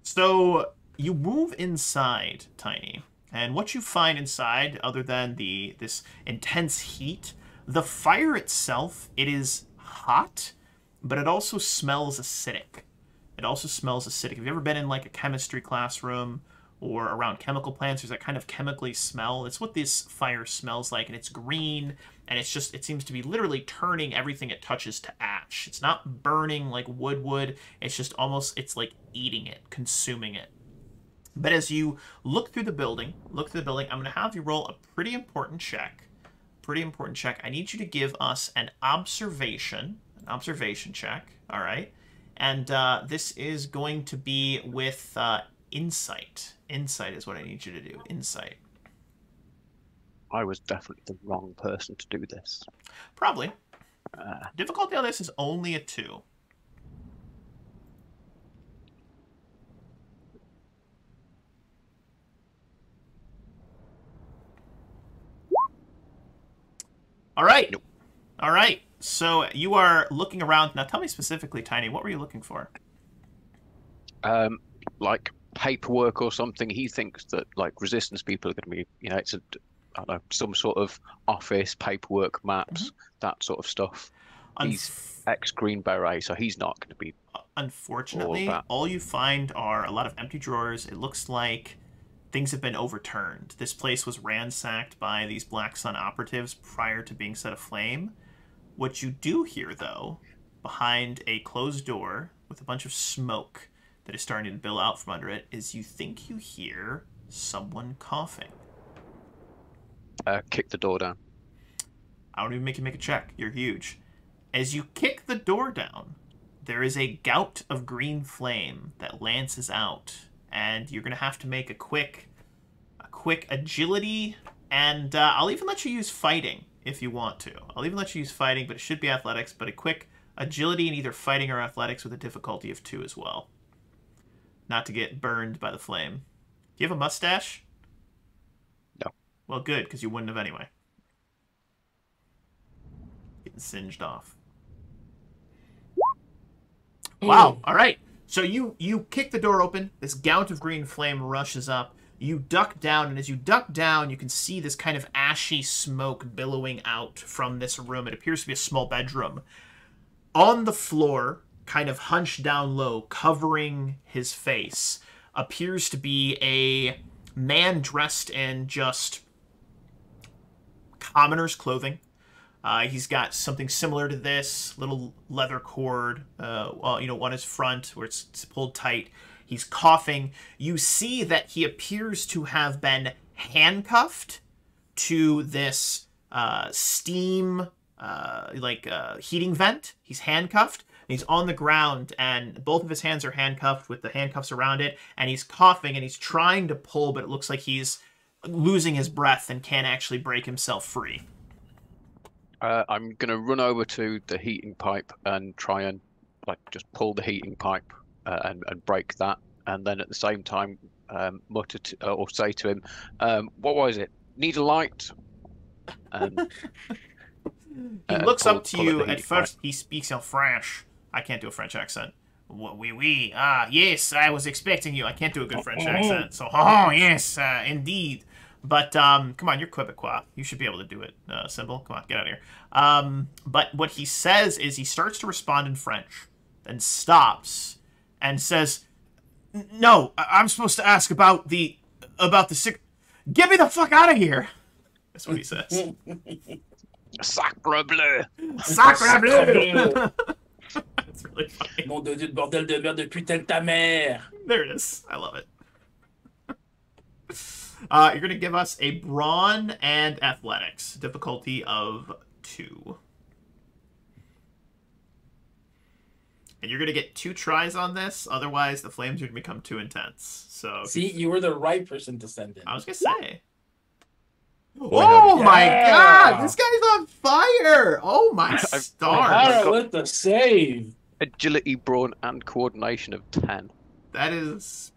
So you move inside, Tiny, and what you find inside, other than this intense heat, the fire itself, it is hot, but it also smells acidic. It also smells acidic. Have you ever been in like a chemistry classroom or around chemical plants? There's that kind of chemically smell. It's what this fire smells like, and it's green, and it seems to be literally turning everything it touches to ash. It's not burning like wood would. It's just almost, it's like eating it, consuming it. But as you look through the building, I'm going to have you roll a pretty important check. I need you to give us an observation check, all right? And this is going to be with insight. Insight is what I need you to do. Insight. I was definitely the wrong person to do this. Probably. Difficulty on this is only a 2. All right. Nope. All right. So you are looking around. Now tell me specifically, Tiny, what were you looking for? Like paperwork or something. He thinks that like resistance people are going to be, it's I don't know, some sort of office paperwork, maps, that sort of stuff. He's ex-Green Beret, so he's not going to be. Unfortunately, all you find are a lot of empty drawers. It looks like things have been overturned. This place was ransacked by these Black Sun operatives prior to being set aflame. What you do hear, though, behind a closed door with a bunch of smoke that is starting to bill out from under it, is you think you hear someone coughing. Kick the door down. I don't even make you make a check. You're huge. As you kick the door down, there is a gout of green flame that lances out, and you're going to have to make a quick agility, and I'll even let you use fighting if you want to. I'll even let you use fighting, but it should be athletics, but a quick agility in either fighting or athletics with a difficulty of 2 as well. Not to get burned by the flame. Do you have a mustache? No. Well, good, because you wouldn't have anyway. Getting singed off. Wow. All right. So you kick the door open. This gout of green flame rushes up. You duck down, and as you duck down, you can see this kind of ashy smoke billowing out from this room. It appears to be a small bedroom. On the floor, kind of hunched down low, covering his face, appears to be a man dressed in just commoner's clothing. He's got something similar to this, little leather cord, on his front where it's pulled tight. He's coughing. You see that he appears to have been handcuffed to this steam, heating vent. He's handcuffed. He's on the ground, and both of his hands are handcuffed with the handcuffs around it, and he's coughing, and he's trying to pull, but it looks like he's losing his breath and can't actually break himself free. I'm going to run over to the heating pipe and try and just pull the heating pipe and break that, and then at the same time mutter or say to him, "What was it? Need a light?" He looks up to you. At first, he speaks in French. I can't do a French accent. Oui. Ah, yes, I was expecting you. I can't do a good French accent. So, yes, indeed. But, come on, you're Quebecois. You should be able to do it, Symbol. Come on, get out of here. But what he says is he starts to respond in French, then stops, and says, "No, I'm supposed to ask about the sick... Get me the fuck out of here!" That's what he says. Sacre bleu! Sacre bleu! That's really funny. Nom de Dieu, bordel de merde, de putain de ta mère! There it is. I love it. You're going to give us a brawn and athletics. Difficulty of 2. And you're going to get 2 tries on this. Otherwise, the flames are going to become too intense. So See, you were the right person to send in. I was going to say. Oh my god! This guy's on fire! Oh my stars! With the save! Agility, brawn, and coordination of 10. That is...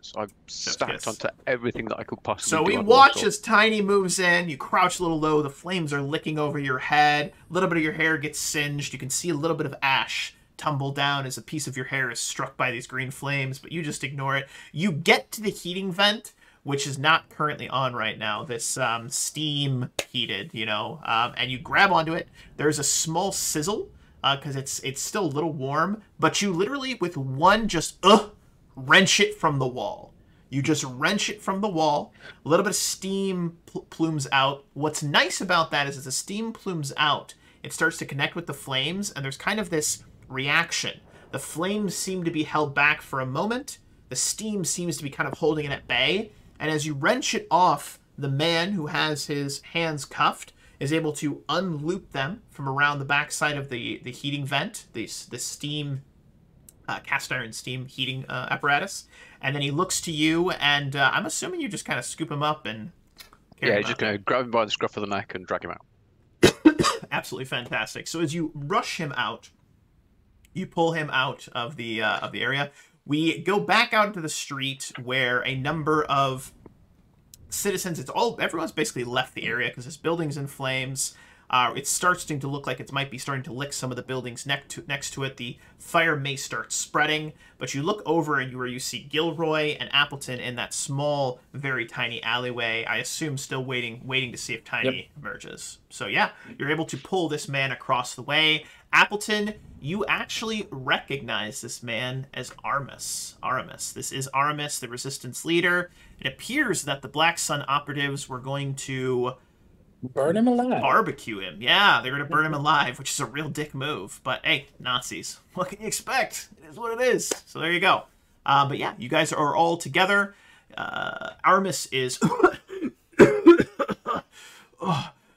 So I've stacked onto everything that I could possibly do. So we watch as Tiny moves in. You crouch a little low. The flames are licking over your head. A little bit of your hair gets singed. You can see a little bit of ash tumble down as a piece of your hair is struck by these green flames, but you just ignore it. You get to the heating vent, which is not currently on right now. This steam heated, and you grab onto it. There's a small sizzle because it's still a little warm, but you literally, with one just wrench it from the wall. You just wrench it from the wall. A little bit of steam plumes out. What's nice about that is as the steam plumes out, it starts to connect with the flames, and there's kind of this reaction. The flames seem to be held back for a moment. The steam seems to be kind of holding it at bay. And as you wrench it off, the man who has his hands cuffed is able to unloop them from around the backside of the heating vent, the steam, cast iron steam heating apparatus. And then he looks to you, and I'm assuming you just kind of scoop him up and carry him out. Just going to grab him by the scruff of the neck and drag him out. Absolutely fantastic. So as you rush him out, you pull him out of the area. We go back out into the street where a number of citizens, everyone's basically left the area because this building's in flames. It's starting to look like it might be starting to lick some of the buildings next to it. The fire may start spreading, but you look over and where you see Gilroy and Appleton in that small, very tiny alleyway. I assume still waiting to see if Tiny emerges. So yeah, you're able to pull this man across the way. Appleton, you actually recognize this man as Aramis. This is Aramis, the Resistance leader. It appears that the Black Sun operatives were going to burn him alive. Barbecue him. Yeah, they're going to burn him alive, which is a real dick move. But hey, Nazis. What can you expect? It is what it is. So there you go. But yeah, you guys are all together. Aramis is...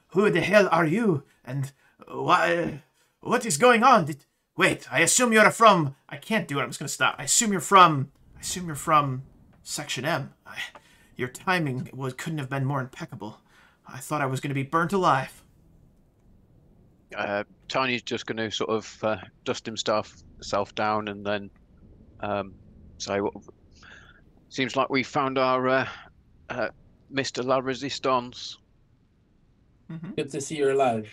who the hell are you? And what is going on? Wait, I assume you're from... I can't do it. I'm just going to stop. I assume you're from Section M. Your timing couldn't have been more impeccable. I thought I was going to be burnt alive. Tiny's just going to sort of dust himself down and then say, seems like we found our Mr. La Resistance. Good to see you're alive.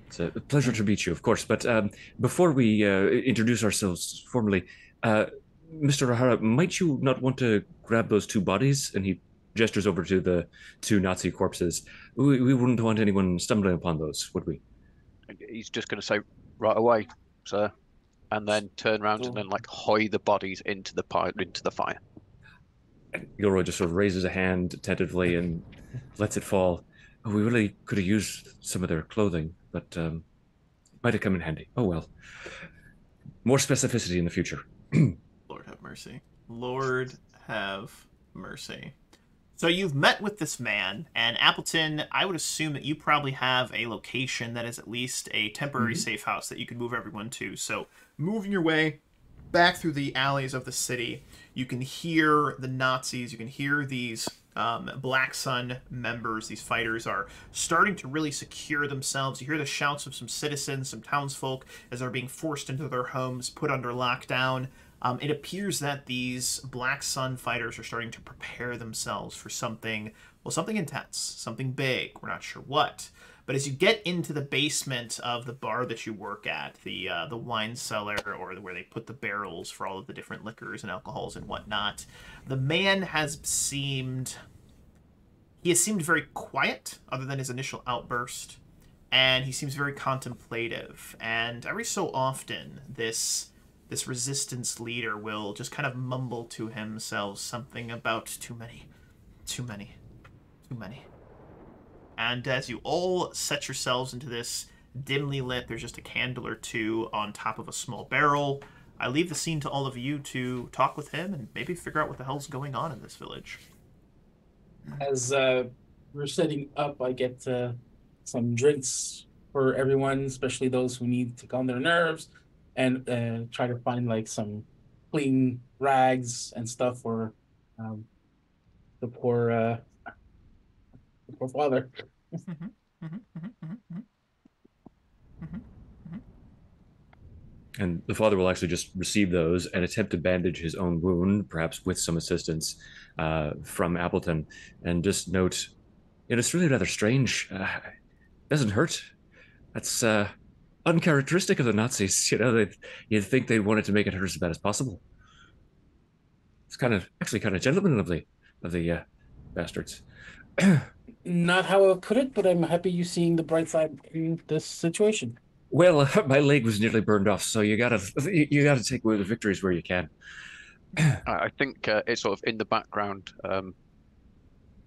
It's a pleasure to meet you, of course. But before we introduce ourselves formally, Mr. O'Hara, might you not want to grab those two bodies? And he gestures over to the two Nazi corpses. We wouldn't want anyone stumbling upon those, would we? He's just going to say, right away, sir, and then turn around and So- then like hoy the bodies into the fire. And Gilroy just sort of raises a hand tentatively and lets it fall. Oh, we really could have used some of their clothing, but might have come in handy. Oh well. More specificity in the future. Lord have mercy. Lord have mercy. So you've met with this man, and Appleton, I would assume that you probably have a location that is at least a temporary safe house that you can move everyone to. So moving your way back through the alleys of the city, you can hear the Nazis, you can hear these Black Sun members, these fighters are starting to really secure themselves. You hear the shouts of some citizens, some townsfolk, as they're being forced into their homes, put under lockdown. It appears that these Black Sun fighters are starting to prepare themselves for something, well, something intense, something big. We're not sure what. But as you get into the basement of the bar that you work at, the wine cellar, or where they put the barrels for all of the different liquors and alcohols and whatnot, the man has seemed very quiet, other than his initial outburst, and he seems very contemplative. And every so often, this resistance leader will just kind of mumble to himself something about too many. And as you all set yourselves into this dimly lit, there's just a candle or two on top of a small barrel. I leave the scene to all of you to talk with him and maybe figure out what the hell's going on in this village. As we're setting up, I get some drinks for everyone, especially those who need to calm their nerves, and try to find like some clean rags and stuff for the poor father. And the father will actually just receive those and attempt to bandage his own wound, perhaps with some assistance from Appleton. And just note, it's really rather strange. Doesn't hurt. That's uncharacteristic of the Nazis. You'd think they wanted to make it hurt as bad as possible. It's actually kind of gentlemanly of the bastards. Not how I would put it, but I'm happy you seeing the bright side in this situation. Well, my leg was nearly burned off, so you gotta take the victories where you can. I think it's sort of in the background.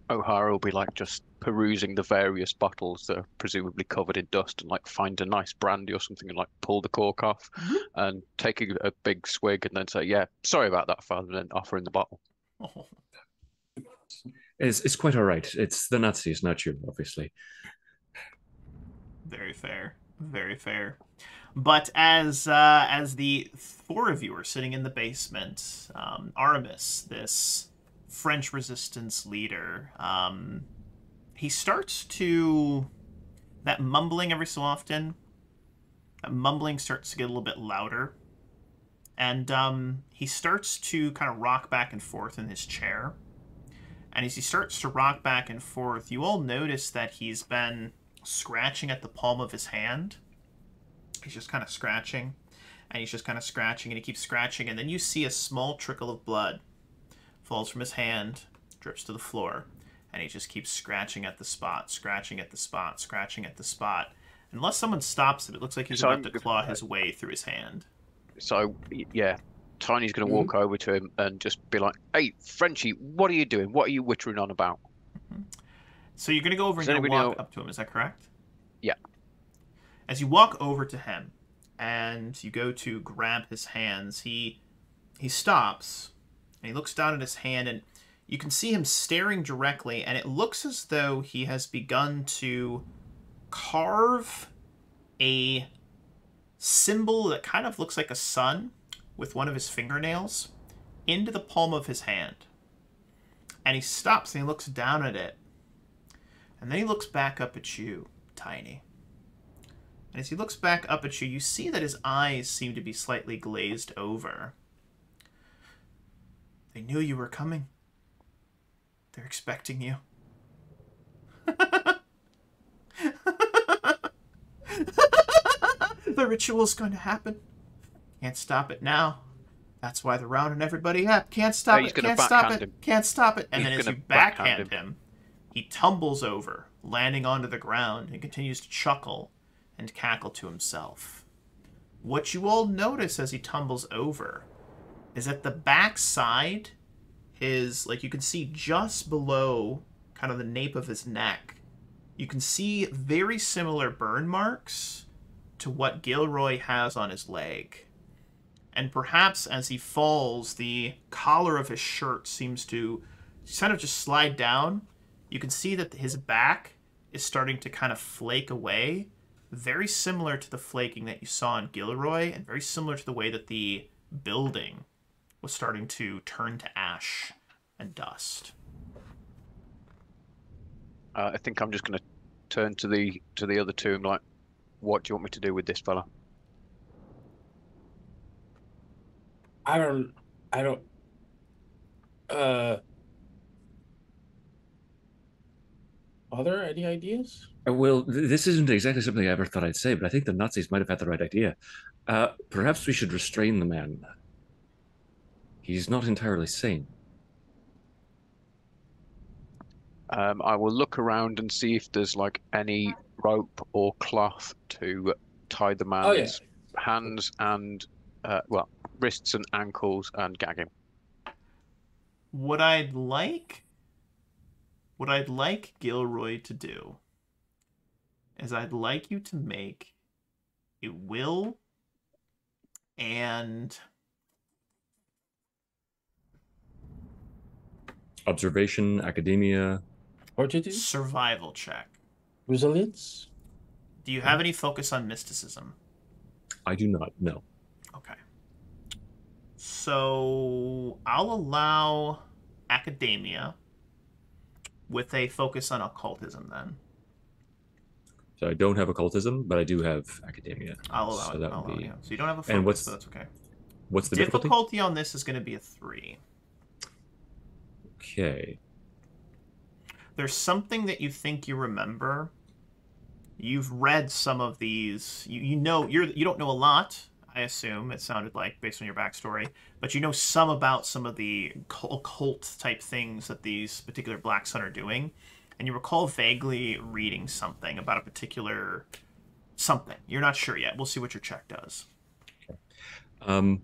O'Hara will be like just perusing the various bottles that are presumably covered in dust and like find a nice brandy or something and like pull the cork off and take a big swig and then say, yeah, sorry about that, father, and then offer in the bottle. Oh, It's quite all right. It's the Nazis, not you, obviously. very fair. Very fair. But as the four of you are sitting in the basement, Aramis, this French resistance leader, he starts to... That mumbling every so often, that mumbling starts to get a little bit louder. And he starts to kind of rock back and forth in his chair. And as he starts to rock back and forth, you all notice that he's been scratching at the palm of his hand. He's just kind of scratching, and he's just kind of scratching, and he keeps scratching, and then you see a small trickle of blood falls from his hand, drips to the floor, and he just keeps scratching at the spot, scratching at the spot, scratching at the spot. Unless someone stops him, it looks like he's about to claw his way through his hand. So, yeah, Tiny's going to walk over to him and just be like, hey, Frenchie, what are you doing? What are you wittering on about? So you're going to go over and you're gonna walk up to him, is that correct? Yeah. As you walk over to him and you go to grab his hands, he stops and he looks down at his hand, and you can see him staring directly, and it looks as though he has begun to carve a symbol that kind of looks like a sun with one of his fingernails into the palm of his hand. And he stops and he looks down at it. And then he looks back up at you, Tiny. And as he looks back up at you, you see that his eyes seem to be slightly glazed over. They knew you were coming. They're expecting you. The ritual's going to happen. Can't stop it now. That's why they're rounding everybody up. Can't stop it. Can't stop it. Can't stop it. And then as you backhand him, he tumbles over, landing onto the ground, and continues to chuckle and cackle to himself. What you all notice as he tumbles over is at the back side, like you can see just below kind of the nape of his neck, you can see very similar burn marks to what Gilroy has on his leg. And perhaps as he falls, the collar of his shirt seems to kind of just slide down. You can see that his back is starting to kind of flake away, very similar to the flaking that you saw in Gilroy, and very similar to the way that the building was starting to turn to ash and dust. I think I'm just going to turn to the other two and like, what do you want me to do with this fella? I don't. Are there any ideas? Well, this isn't exactly something I ever thought I'd say, but I think the Nazis might have had the right idea. Perhaps we should restrain the man. He's not entirely sane. I will look around and see if there's like any rope or cloth to tie the man's hands and wrists and ankles and gag him. What I'd like Gilroy to do is I'd like you to make a will and observation, academia, fortitude, survival check. Resilience. Do you have any focus on mysticism? I do not, no. Okay. So I'll allow academia with a focus on occultism then. So I don't have occultism, but I do have academia. I'll allow it. I'll allow it. So you don't have a focus, and but that's okay. What's the difficulty on this is going to be a 3. Okay. There's something that you think you remember. You've read some of these. You don't know a lot, I assume. It sounded like based on your backstory, but you know some about some of the occult type things that these particular Black Sun are doing, and you recall vaguely reading something about a particular something. You're not sure yet. We'll see what your check does. Okay.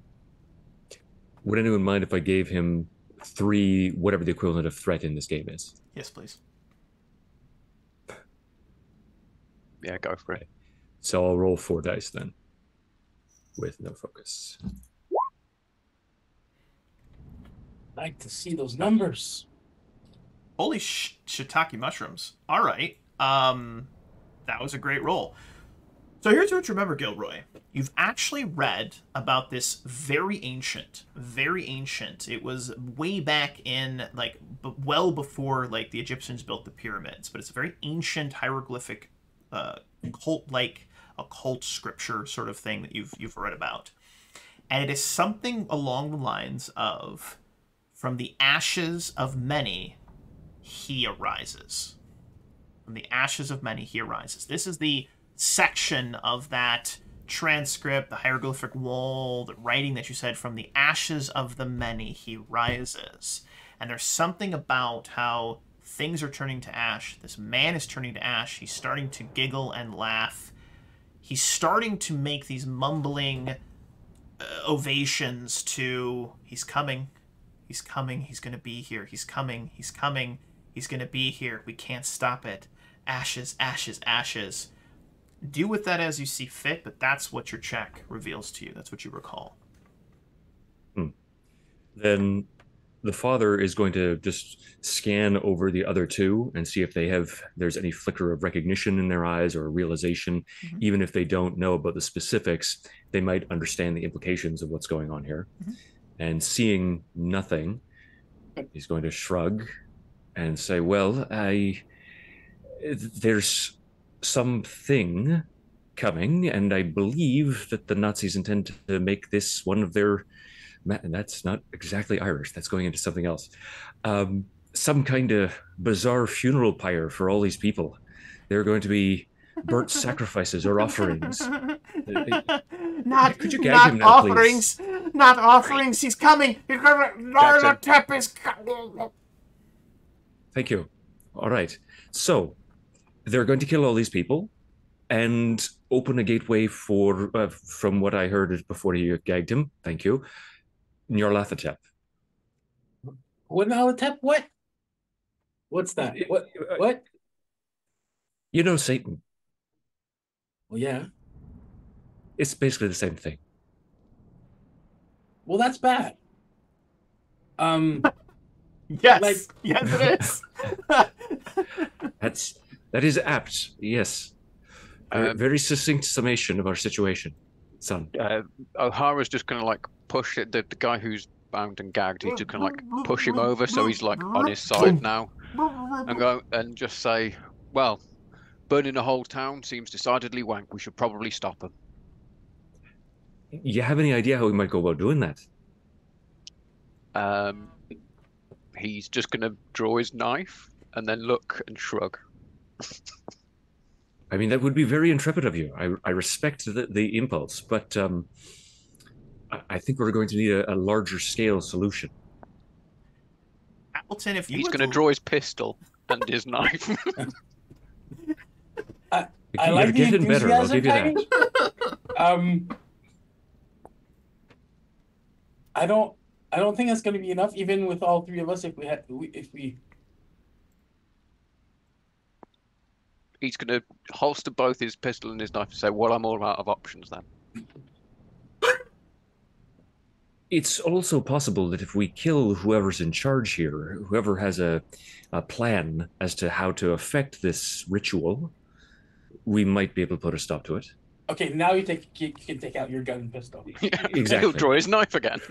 Would anyone mind if I gave him 3, whatever the equivalent of threat in this game is? Yes, please. Yeah, go for it. So I'll roll 4 dice then, with no focus. Like to see those numbers. Holy shiitake mushrooms. All right. That was a great roll. So here's what you remember, Gilroy. You've actually read about this very ancient, it was way back in, like, well before, like, the Egyptians built the pyramids, but it's a very ancient hieroglyphic, cult-like, occult scripture sort of thing that you've read about. And it is something along the lines of, from the ashes of many, he arises. From the ashes of many, he arises. This is the section of that transcript, the hieroglyphic wall, the writing that you said, from the ashes of the many he rises. And there's something about how things are turning to ash. This man is turning to ash. He's starting to giggle and laugh. He's starting to make these mumbling ovations to, he's coming, he's coming, he's going to be here, he's coming, he's coming, he's going to be here, we can't stop it. Ashes, ashes, ashes. Do with that as you see fit, but that's what your check reveals to you. That's what you recall. Then the father is going to just scan over the other 2 and see if there's any flicker of recognition in their eyes or a realization. Mm-hmm. Even if they don't know about the specifics, they might understand the implications of what's going on here. Mm-hmm. And seeing nothing, he's going to shrug and say, well, there's something coming, and I believe that the Nazis intend to make this one of their, and that's not exactly Irish, that's going into something else, some kind of bizarre funeral pyre for all these people. They're going to be burnt sacrifices or offerings. Not, Could you gag not him now, please? offerings. Not offerings. He's coming. He's coming. Narlatep is coming. Thank you. All right. So they're going to kill all these people and open a gateway for, from what I heard before you gagged him. Thank you. Nyarlathotep. What Nalatep? What? What's that? What? What? You know Satan. Well, yeah. It's basically the same thing. Well, that's bad. Yes. Like- Yes, it is. That is apt. Yes. Very succinct summation of our situation, son. O'Hara's just going to like push it. The guy who's bound and gagged, he's just going to like push him over so he's like on his side now, and go and just say, "Well, burning a whole town seems decidedly wank. We should probably stop him." You have any idea how we might go about doing that? He's just going to draw his knife and then look and shrug. I mean, that would be very intrepid of you. I respect the impulse, but I think we're going to need a larger scale solution. Appleton, if you He's were going to draw his pistol and his knife. I like the getting better. I'll enthusiasm, give you that. Tiny. I don't think that's going to be enough, even with all three of us. If we. He's going to holster both his pistol and his knife and say, "Well, I'm all out of options then." It's also possible that if we kill whoever's in charge here, whoever has a plan as to how to affect this ritual, we might be able to put a stop to it. Okay, now you can take out your gun and pistol. Exactly. He'll draw his knife again.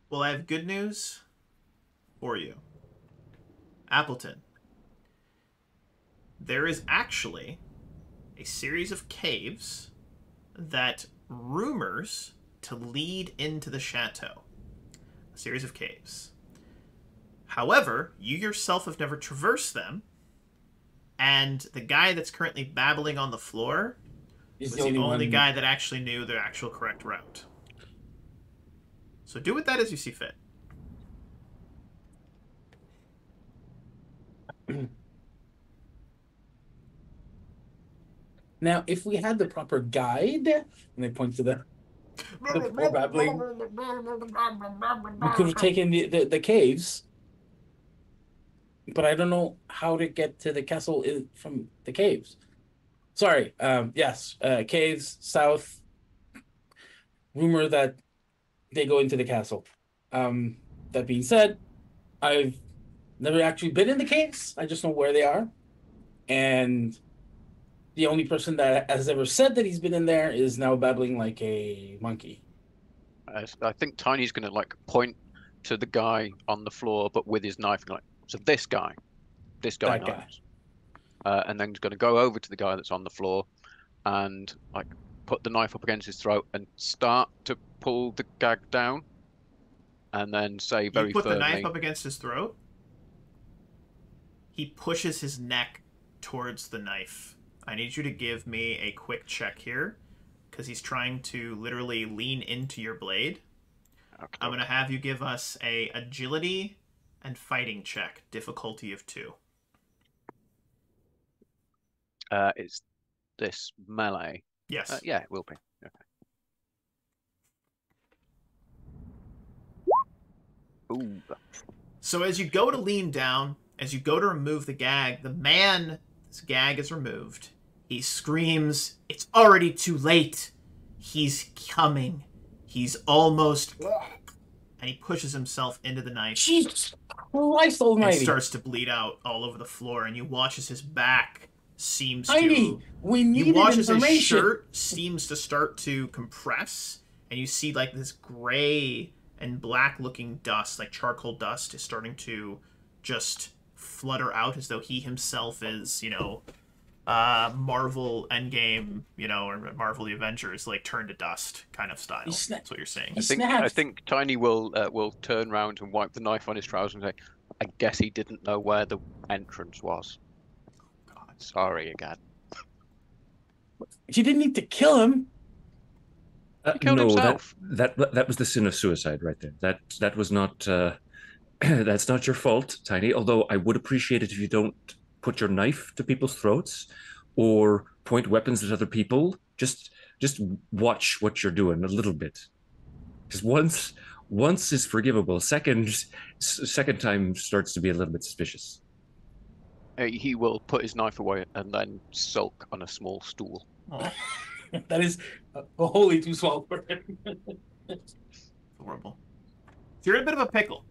Well, I have good news for you. Appleton. There is actually a series of caves that rumors to lead into the chateau. A series of caves. However, you yourself have never traversed them, and the guy that's currently babbling on the floor was the only guy that actually knew the actual correct route. So do with that as you see fit. Now, if we had the proper guide, and they point to the poor babbling, we could have taken the caves. But I don't know how to get to the castle from the caves. Sorry. Yes. Caves south. Rumor that they go into the castle. That being said, I've never actually been in the caves. I just know where they are. And the only person that has ever said that he's been in there is now babbling like a monkey. I think Tiny's going to like point to the guy on the floor, but with his knife, and like, so this guy That knows. And then he's going to go over to the guy that's on the floor and like put the knife up against his throat and start to pull the gag down, and then say very You put firmly, the knife up against his throat. He pushes his neck towards the knife. I need you to give me a quick check here, because he's trying to literally lean into your blade. Okay. I'm going to have you give us a agility and fighting check, difficulty of 2. Is this melee? Yes. Yeah, it will be. Okay. Ooh. So as you go to lean down, as you go to remove the gag, this gag is removed. He screams, "It's already too late. He's coming. He's almost..." And he pushes himself into the knife. Jesus Christ And almighty. starts to bleed out all over the floor, and you watch as his back seems Tiny, to... we You needed watch as his information. shirt seems to start to compress, and you see like this gray and black looking dust, like charcoal dust, is starting to just flutter out as though he himself is, Marvel Endgame, or Marvel the Avengers, like turned to dust kind of style. That's what you're saying. He I snapped. think Tiny will turn round and wipe the knife on his trousers and say, I guess he didn't know where the entrance was. God. Sorry again. She didn't need to kill him. He killed No, himself. that was the sin of suicide right there. That was not that's not your fault, Tiny. Although I would appreciate it if you don't put your knife to people's throats or point weapons at other people. Just watch what you're doing a little bit. Because once is forgivable. Second time starts to be a little bit suspicious. He will put his knife away and then sulk on a small stool. Oh, That is wholly too small for him. horrible. So you're in a bit of a pickle.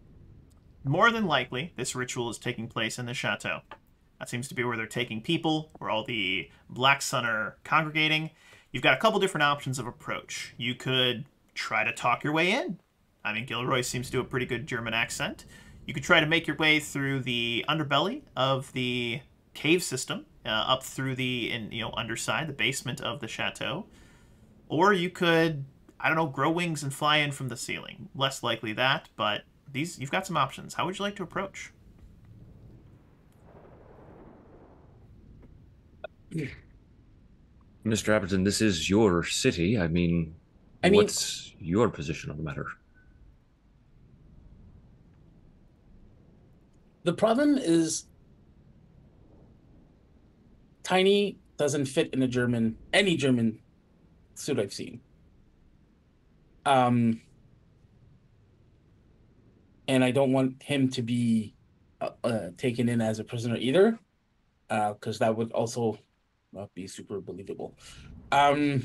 More than likely, this ritual is taking place in the chateau. That seems to be where they're taking people, where all the Black Sun are congregating. You've got a couple different options of approach. You could try to talk your way in. I mean, Gilroy seems to do a pretty good German accent. You could try to make your way through the underbelly of the cave system, up through the underside, the basement of the chateau. Or you could, I don't know, grow wings and fly in from the ceiling. Less likely that, but you've got some options. How would you like to approach? Mr. Appleton, this is your city. I mean, what's your position on the matter? The problem is Tiny doesn't fit in any German suit I've seen. And I don't want him to be taken in as a prisoner either, because that would also not be super believable. Yeah,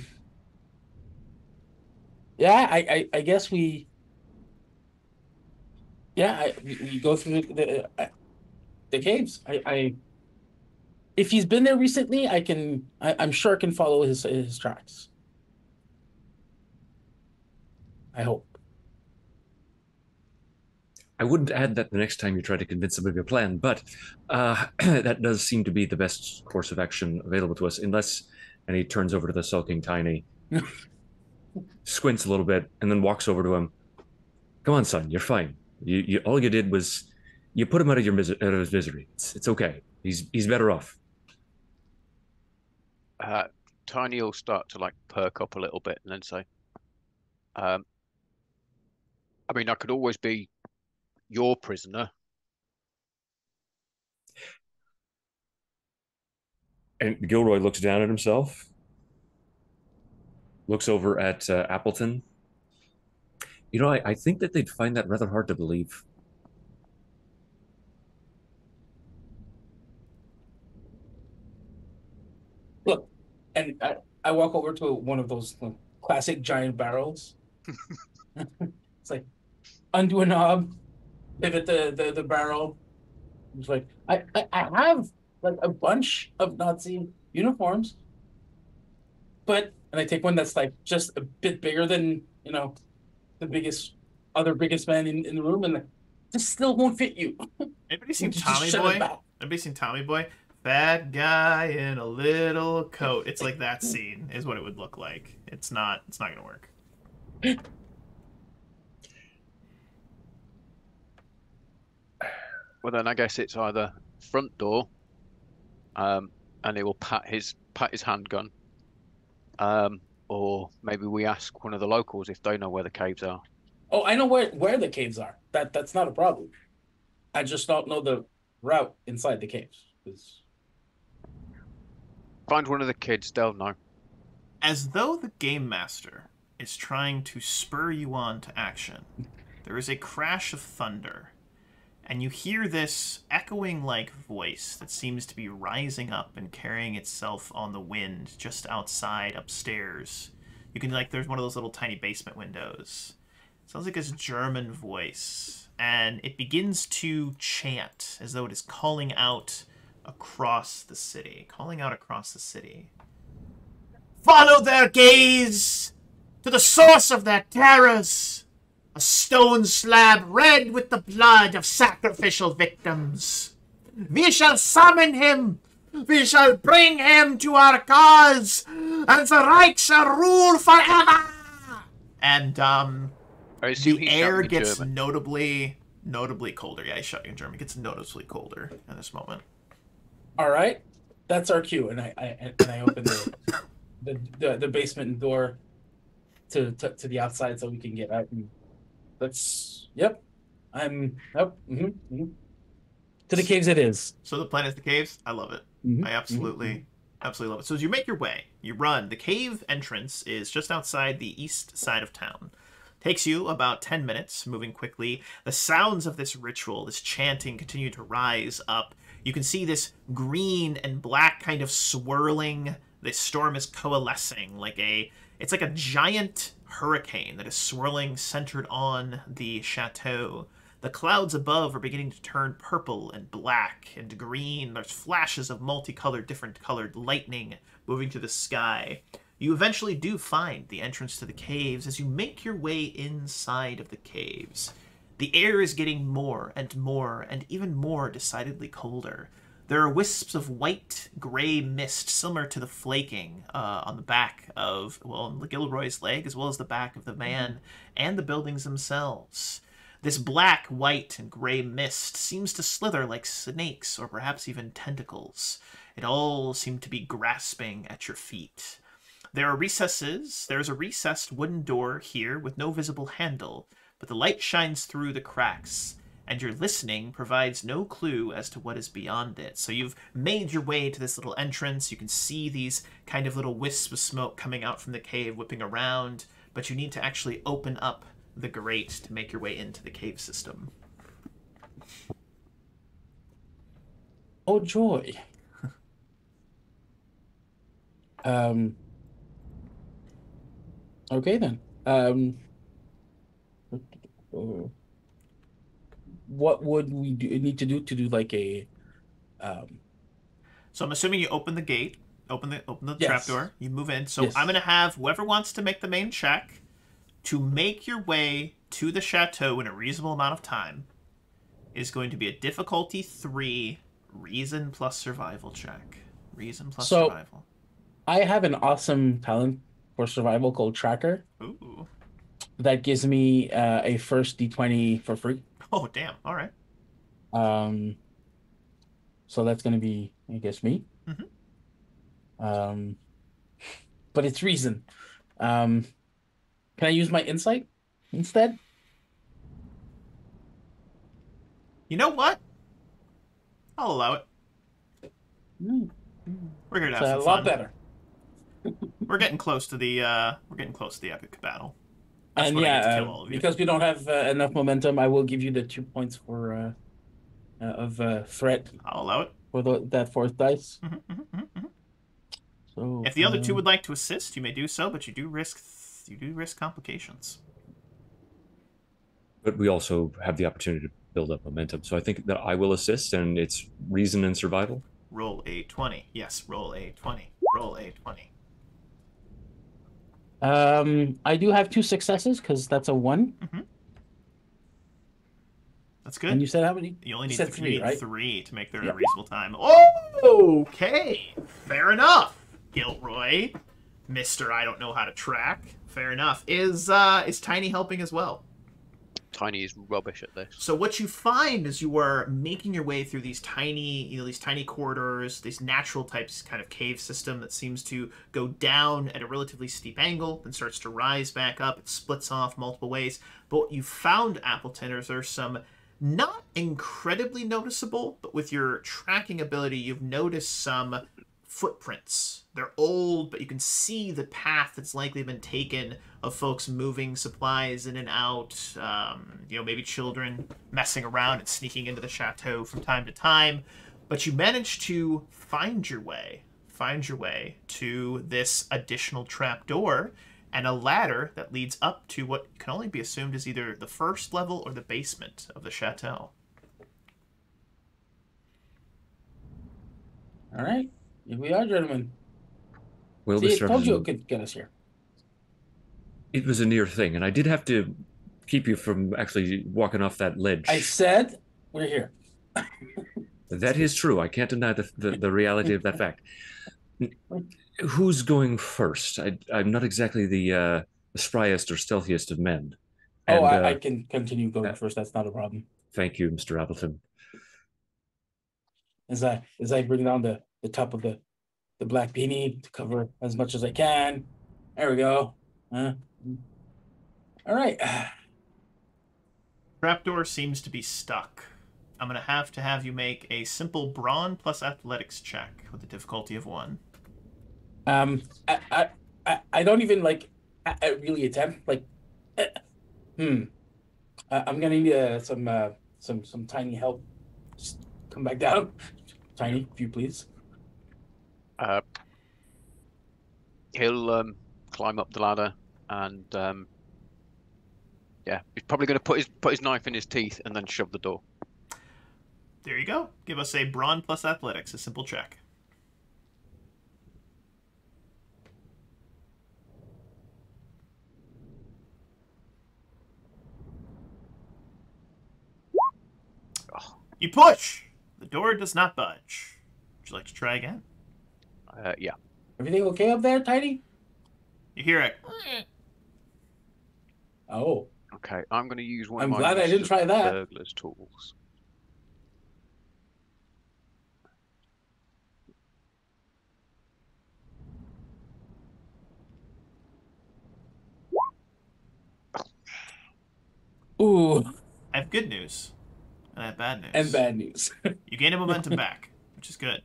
I guess we go through the caves. If he's been there recently, I'm sure I can follow his tracks. I hope. I wouldn't add that the next time you try to convince them of your plan, but that does seem to be the best course of action available to us, and he turns over to the sulking Tiny, squints a little bit, and then walks over to him. Come on, son, you're fine. You all you did was you put him out of his misery. It's okay. He's better off. Tiny will start to perk up a little bit and then say, I mean, I could always be your prisoner. And Gilroy looks down at himself, looks over at Appleton. You know, I think that they'd find that rather hard to believe. Look, and I walk over to one of those classic giant barrels. It's like undo a knob, pivot the barrel. It's like I have a bunch of Nazi uniforms, and I take one that's just a bit bigger than the biggest man in the room, and this still won't fit you. Anybody seen Tommy Boy? Anybody seen Tommy Boy? Bad guy in a little coat. It's like that scene is what it would look like. It's not gonna work. Well, then I guess it's either front door, and he will pat his handgun, or maybe we ask one of the locals if they know where the caves are. Oh, I know where the caves are. That's not a problem. I just don't know the route inside the caves. Find one of the kids, they'll know. As though the game master is trying to spur you on to action, there is a crash of thunder, and you hear this echoing voice that seems to be rising up and carrying itself on the wind just outside upstairs. You can there's one of those little tiny basement windows. It sounds like this German voice, and it begins to chant as though it is calling out across the city. Follow their gaze to the source of their terrors. A stone slab red with the blood of sacrificial victims. We shall summon him. We shall bring him to our cause, and the Reich shall rule forever. And the air gets notably Notably colder. Yeah, he's shouting in German. It gets noticeably colder in this moment. All right, that's our cue, and I open the basement door to the outside so we can get out. And yep. I'm up. To the caves it is. So the plan is the caves. I love it. I absolutely love it. So as you make your way, you run. The cave entrance is just outside the east side of town. Takes you about 10 minutes, moving quickly. The sounds of this ritual, this chanting, continue to rise up. You can see this green and black kind of swirling. This storm is coalescing it's like a giant hurricane that is swirling centered on the chateau. The clouds above are beginning to turn purple and black and green. There's flashes of different colored lightning moving to the sky. You eventually do find the entrance to the caves as you make your way inside of the caves. The air is getting more and even more decidedly colder. There are wisps of white, gray mist similar to the flaking on the back of, Gilroy's leg, as well as the back of the man and the buildings themselves. This black, white, and gray mist seems to slither like snakes or perhaps even tentacles. It all seems to be grasping at your feet. There are recesses. There's a recessed wooden door here with no visible handle, but the light shines through the cracks, and your listening provides no clue as to what is beyond it. So you've made your way to this little entrance. You can see these kind of little wisps of smoke coming out from the cave, whipping around, but you need to actually open up the grate to make your way into the cave system. Oh, joy. Okay, then. What would we need to do like a So I'm assuming you open the gate, open the Yes. trapdoor, you move in. So Yes. I'm going to have whoever wants to make the main check to make your way to the chateau in a reasonable amount of time is going to be a difficulty 3 reason plus survival check. Reason plus survival. I have an awesome talent for survival called Tracker Ooh. that gives me a first D20 for free. Oh, damn. All right. So that's going to be, I guess, me. But it's reason. Can I use my insight instead? You know what? I'll allow it. We're here to have It's some a fun. lot better. We're getting close to the epic battle. That's And when I get to yeah, kill all of you. because we don't have enough momentum, I will give you the 2 points for of threat I'll allow it. for that fourth dice. So If the other two would like to assist, you may do so, but you do risk complications. But we also have the opportunity to build up momentum. So I think that I will assist, and it's reason and survival. Roll a 20. Yes, roll a 20. Roll a 20. I do have 2 successes because that's a 1. That's good. And you said how many? You only need said 3, right? 3 to make there Yeah. a reasonable time. Oh, okay. Fair enough, Gilroy. Mr. I don't know how to track. Fair enough. Is Tiny helping as well? Tiny is rubbish at this. So what you find as you are making your way through these tiny corridors, this natural types kind of cave system that seems to go down at a relatively steep angle, then starts to rise back up. It splits off multiple ways. But what you found, Appleton, is there's some not incredibly noticeable, but with your tracking ability, you've noticed some footprints. They're old, but you can see the path that's likely been taken of folks moving supplies in and out, maybe children messing around and sneaking into the chateau from time to time. But you manage to find your way to this additional trapdoor and a ladder that leads up to what can only be assumed is either the first level or the basement of the chateau. All right. Here we are, gentlemen. Will See, this I told you it represent- could get us here. It was a near thing, and I did have to keep you from actually walking off that ledge. I said we're here. That is true. I can't deny the reality of that fact. Who's going first? I'm not exactly the spryest or stealthiest of men. And, I can continue going first. That's not a problem. Thank you, Mr. Appleton. As I bring down the top of the black beanie to cover as much as I can. There we go. All right. Trapdoor seems to be stuck. I'm going to have you make a simple brawn plus athletics check with a difficulty of 1. I don't even like really attempt like. I'm gonna need some tiny help. Just come back down, tiny, if you please. He'll climb up the ladder and yeah, he's probably going to put his knife in his teeth and then shove the door. There you go. Give us a brawn plus athletics, a simple check. You push! The door does not budge. Would you like to try again? Yeah. Everything okay up there, Tiny? You hear it. Oh. Okay, I'm going to use one I'm of my glad I didn't try that. burglar's tools. Ooh. I have good news. And I have bad news. And bad news. You gain a momentum back, which is good.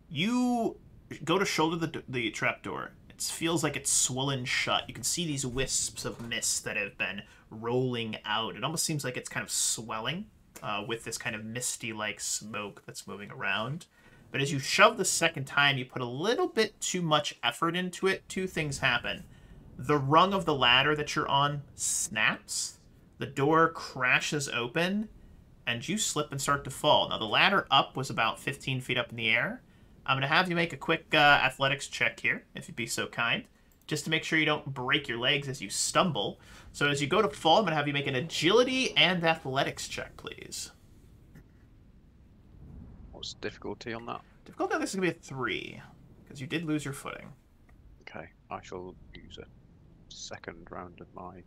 You go to shoulder the trapdoor. It feels like it's swollen shut. You can see these wisps of mist that have been rolling out. It almost seems like it's kind of swelling with this kind of misty-like smoke that's moving around. But as you shove the second time, you put a little bit too much effort into it. 2 things happen. The rung of the ladder that you're on snaps. The door crashes open, and you slip and start to fall. Now, the ladder up was about 15 feet up in the air. I'm going to have you make a quick athletics check here, if you'd be so kind, just to make sure you don't break your legs as you stumble. So as you go to fall, I'm going to have you make an agility and athletics check, please. What's the difficulty on that? Difficulty on this is going to be a 3, because you did lose your footing. Okay, I shall use a second round of my...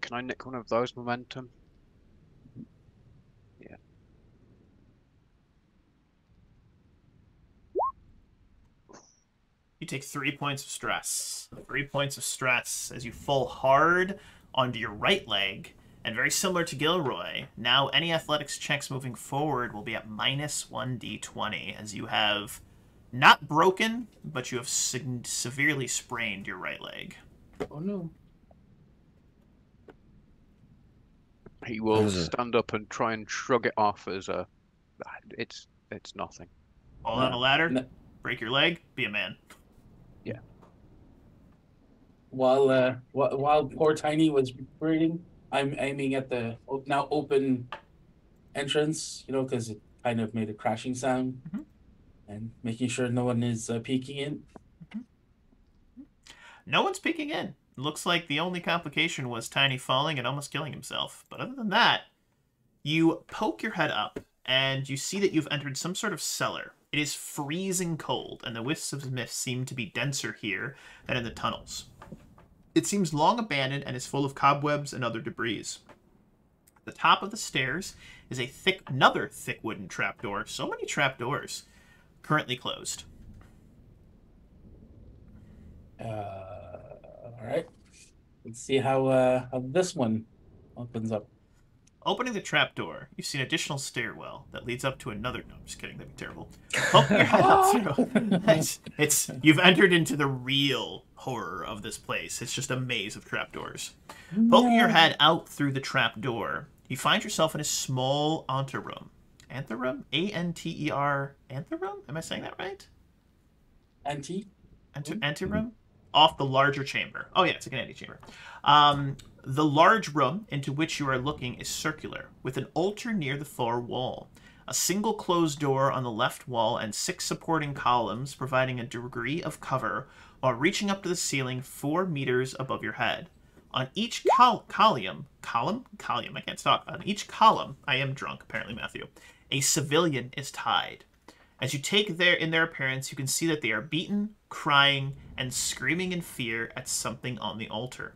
can I nick one of those momentum? Yeah. You take 3 points of stress. 3 points of stress as you fall hard onto your right leg. And very similar to Gilroy, now any athletics checks moving forward will be at minus 1d20, as you have not broken, but you have severely sprained your right leg. Oh no. He will stand up and try and shrug it off as a... It's nothing. Fall down a ladder, break your leg, be a man. Yeah. While poor Tiny was recuperating, I'm aiming at the now open entrance, because it kind of made a crashing sound, and making sure no one is peeking in. No one's peeking in. Looks like the only complication was Tiny falling and almost killing himself. But other than that, you poke your head up, and you see that you've entered some sort of cellar. It is freezing cold, and the wisps of mist seem to be denser here than in the tunnels. It seems long abandoned and is full of cobwebs and other debris. At the top of the stairs is another thick wooden trapdoor. So many trapdoors. Currently closed. All right. Let's see how this one opens up. Opening the trapdoor, you see an additional stairwell that leads up to another... No, I'm just kidding. That'd be terrible. Poking your head up through... You've entered into the real horror of this place. It's just a maze of trapdoors. Poking your head out through the trapdoor, you find yourself in a small anteroom. Anteroom? A-N-T-E-R... Anteroom? Am I saying that right? Anteroom? Off the larger chamber. Oh yeah, it's like an antechamber. The large room into which you are looking is circular, with an altar near the far wall, a single closed door on the left wall, and 6 supporting columns providing a degree of cover while reaching up to the ceiling 4 meters above your head. On each column, I am drunk, apparently, Matthew, a civilian is tied. As you take in their appearance, you can see that they are beaten, crying, and screaming in fear at something on the altar.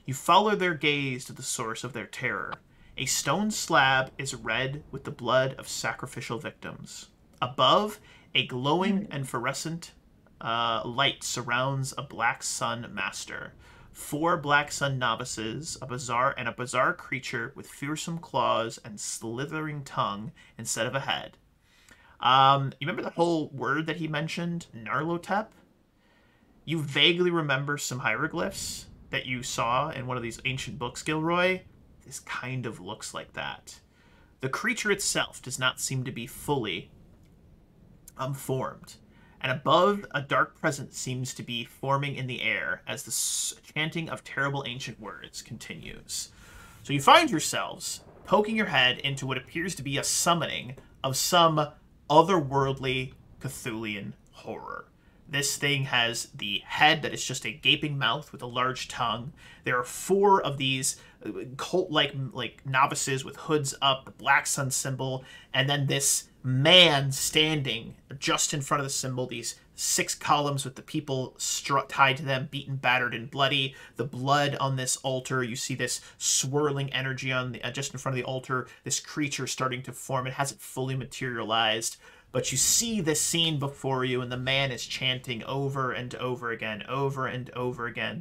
You follow their gaze to the source of their terror. A stone slab is red with the blood of sacrificial victims. Above, a glowing and fluorescent light surrounds a black sun master. 4 black sun novices, a bizarre creature with fearsome claws and slithering tongue instead of a head. You remember the whole word that he mentioned, Narlotep? You vaguely remember some hieroglyphs that you saw in one of these ancient books, Gilroy. This kind of looks like that. The creature itself does not seem to be fully formed, and above, a dark presence seems to be forming in the air as the chanting of terrible ancient words continues. So you find yourselves poking your head into what appears to be a summoning of some otherworldly Cthulhian horror. This thing has the head that is just a gaping mouth with a large tongue. There are 4 of these cult-like novices with hoods up, the black sun symbol, and then this man standing just in front of the symbol, these 6 columns with the people tied to them, beaten, battered, and bloody. The blood on this altar, you see this swirling energy on just in front of the altar, this creature starting to form. It hasn't fully materialized, but you see this scene before you, and the man is chanting over and over again,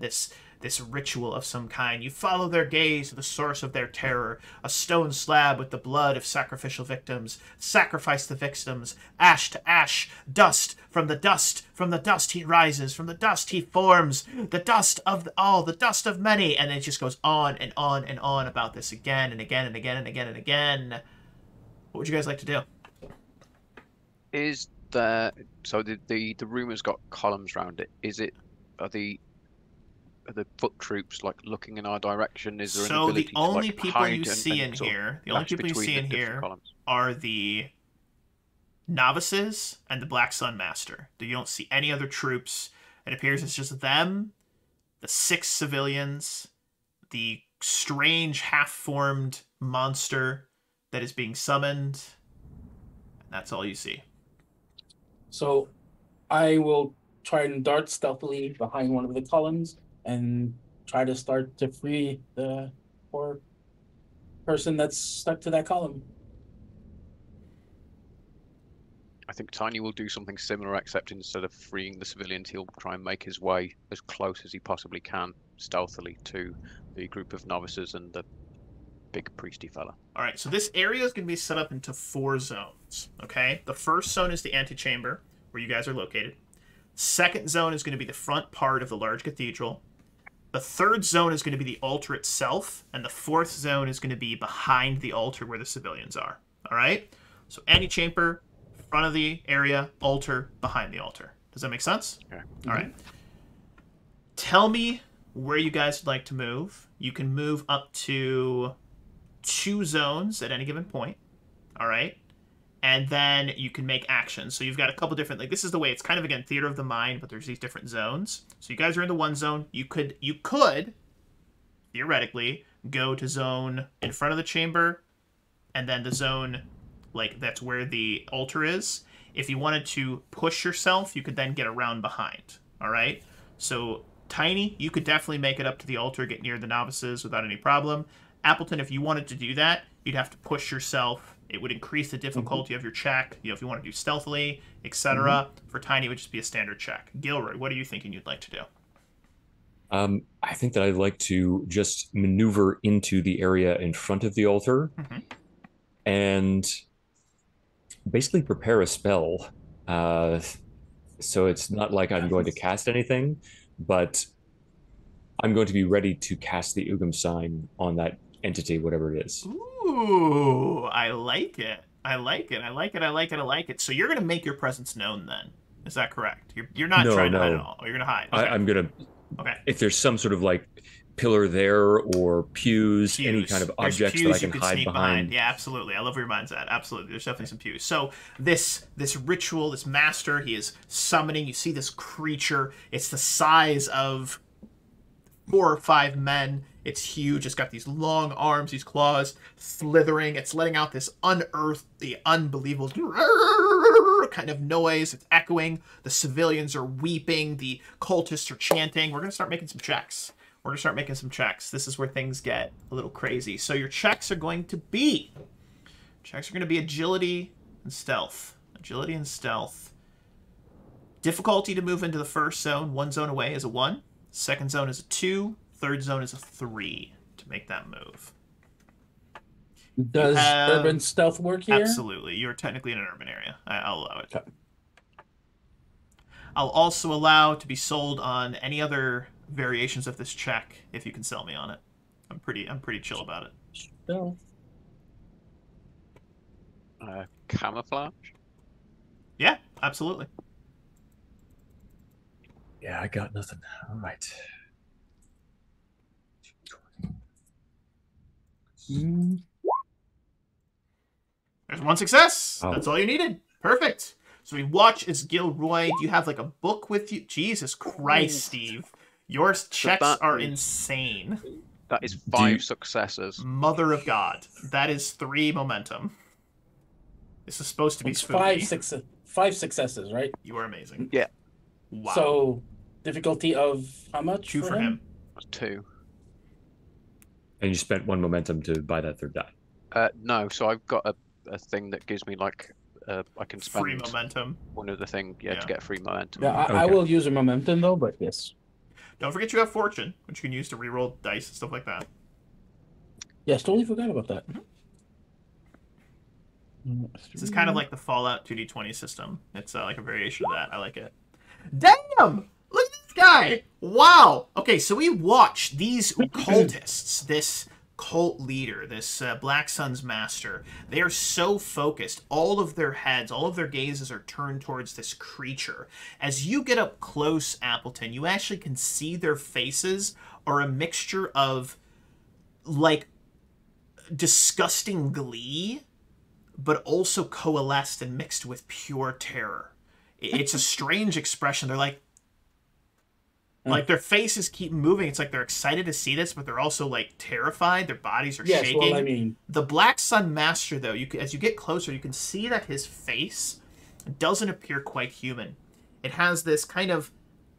this ritual of some kind. You follow their gaze to the source of their terror, a stone slab with the blood of sacrificial victims. Sacrifice the victims, ash to ash, dust from the dust he rises, from the dust he forms, the dust of all, the dust of many, and it just goes on and on and on about this again and again and again and again and again. What would you guys like to do? Is there, so the room has got columns around it. Are the foot troops like looking in our direction? Is there an ability the only to, like, people hide you see in here, the only people you see in here columns? Are the novices and the Black Sun Master. You don't see any other troops. It appears it's just them, the 6 civilians, the strange half-formed monster that is being summoned. That's all you see. So I will try and dart stealthily behind one of the columns and try to start to free the poor person that's stuck to that column. I think Tiny will do something similar, except instead of freeing the civilians, he'll try and make his way as close as he possibly can, stealthily, to the group of novices and the big priesty fella. All right, so this area is going to be set up into 4 zones, okay? The first zone is the antechamber, where you guys are located. Second zone is going to be the front part of the large cathedral. The third zone is going to be the altar itself, and the 4th zone is going to be behind the altar where the civilians are, all right? So antechamber, front of the area, altar, behind the altar. Does that make sense? Okay. All right. Tell me where you guys would like to move. You can move up to 2 zones at any given point, all right? And then you can make actions. So you've got a couple different, like, this is the way, it's kind of, again, theater of the mind, but there's these different zones. So you guys are in the 1 zone. You could theoretically go to zone in front of the chamber, and then the zone, like, that's where the altar is. If you wanted to push yourself, you could then get around behind, all right? So Tiny, you could definitely make it up to the altar, get near the novices without any problem. Appleton, if you wanted to do that, you'd have to push yourself. It would increase the difficulty of your check, if you want to do stealthily, etc. For Tiny, it would just be a standard check. Gilroy, what are you thinking you'd like to do? I think that I'd like to just maneuver into the area in front of the altar and basically prepare a spell. So it's not like I'm going to cast anything, but I'm going to be ready to cast the Ugam sign on that entity, whatever it is. Ooh, I like it. I like it. So you're going to make your presence known then. Is that correct? You're not trying to hide at all. Or you're going to hide. Okay. I'm going to... Okay. If there's some sort of, like, pillar there or pews, any kind of objects that I can hide behind. Yeah, absolutely. I love where your mind's at. Absolutely. There's definitely some pews. So this ritual, this master, he is summoning. You see this creature. It's the size of 4 or 5 men. It's huge. It's got these long arms, these claws, slithering. It's letting out this unearthly, unbelievable kind of noise. It's echoing. The civilians are weeping. The cultists are chanting. We're going to start making some checks. This is where things get a little crazy. So your checks are going to be... agility and stealth. Difficulty to move into the first zone. One zone away is a 1. Second zone is a 2. Third zone is a 3 to make that move. Does urban stealth work here? Absolutely. You're technically in an urban area. I'll allow it. Okay. I'll also allow to be sold on any other variations of this check if you can sell me on it. I'm pretty chill about it. Stealth. Camouflage? Yeah, absolutely. Yeah, I got nothing. All right. There's 1 success. Oh. That's all you needed. Perfect. So we watch as Gilroy. Do you have like a book with you? Jesus Christ, Steve. Your checks are insane. That is 5 successes. Mother of God. That is 3 momentum. This is supposed to be spooky. 5 successes, right? You are amazing. Yeah. Wow. So difficulty of how much? 2 for him. 2. And you spent 1 momentum to buy that 3rd die. No, so I've got a thing that gives me like I can spend free momentum. One of the thing, to get free momentum. Yeah, I will use a momentum though, but yes. Don't forget you have fortune, which you can use to reroll dice and stuff like that. Yes, totally forgot about that. This is kind of like the Fallout 2d20 system. It's like a variation of that. I like it. Damn! Look at this guy! Wow! Okay, so we watch these cultists, this cult leader, this Black Sun's master. They are so focused. All of their heads, all of their gazes are turned towards this creature. As you get up close, Appleton, you actually can see their faces are a mixture of, like, disgusting glee, but also coalesced and mixed with pure terror. It's a strange expression. They're like their faces keep moving. It's like they're excited to see this, but they're also like terrified. Their bodies are shaking. Well, I mean, the Black Sun Master, though, as you get closer, you can see that his face doesn't appear quite human. It has this kind of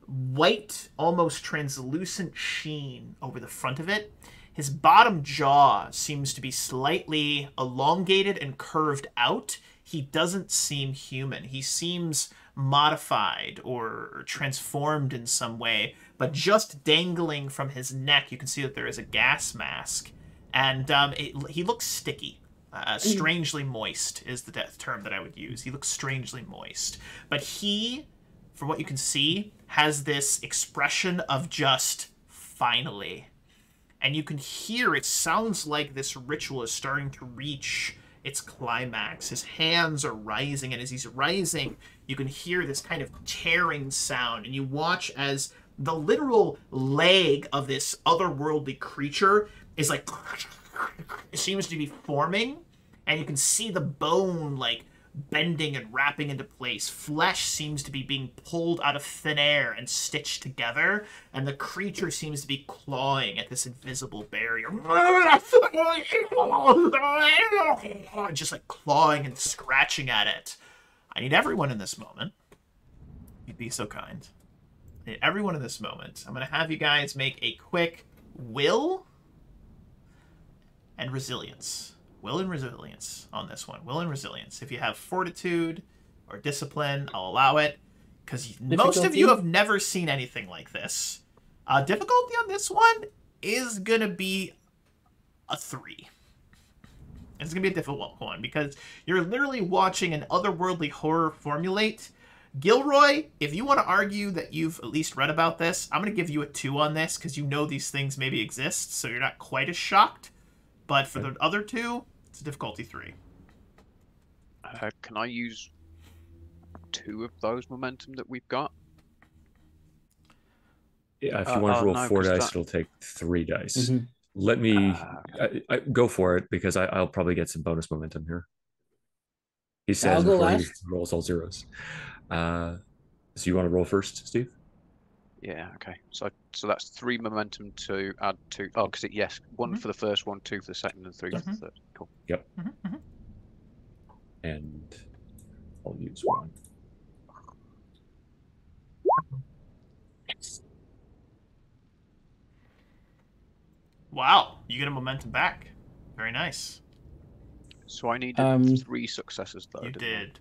white, almost translucent sheen over the front of it. His bottom jaw seems to be slightly elongated and curved out. He doesn't seem human. He seems modified or transformed in some way, but just dangling from his neck, you can see that there is a gas mask, and he looks sticky. Strangely moist is the term that I would use. He looks strangely moist. But he, from what you can see, has this expression of just finally. And you can hear, it sounds like this ritual is starting to reach its climax. His hands are rising, and as he's rising, you can hear this kind of tearing sound, and you watch as the literal leg of this otherworldly creature is like, it seems to be forming, and you can see the bone like bending and wrapping into place. Flesh seems to be being pulled out of thin air and stitched together, and the creature seems to be clawing at this invisible barrier. Just like clawing and scratching at it. I need everyone in this moment. You'd be so kind. I need everyone in this moment. I'm going to have you guys make a quick will and resilience. Will and resilience on this one. Will and resilience. If you have fortitude or discipline, I'll allow it. Because most of you have never seen anything like this. Difficulty on this one is going to be a 3. It's going to be a difficult one because you're literally watching an otherworldly horror formulate. Gilroy, if you want to argue that you've at least read about this, I'm going to give you a 2 on this because you know these things maybe exist, so you're not quite as shocked. But for the other 2, it's a difficulty 3. Can I use 2 of those momentum that we've got? Yeah, if you want to roll 4 dice, it'll take 3 dice. Mm-hmm. Let me I go for it because I'll probably get some bonus momentum here. He says before he rolls all zeros. So you want to roll first, Steve? Yeah, okay. So that's 3 momentum to add to. Oh, because yes, 1 for the first one, 2 for the second, and 3 for the third. Cool. Yep. And I'll use 1. Wow, you get a momentum back. Very nice. So I needed 3 successes though. You didn't I? did.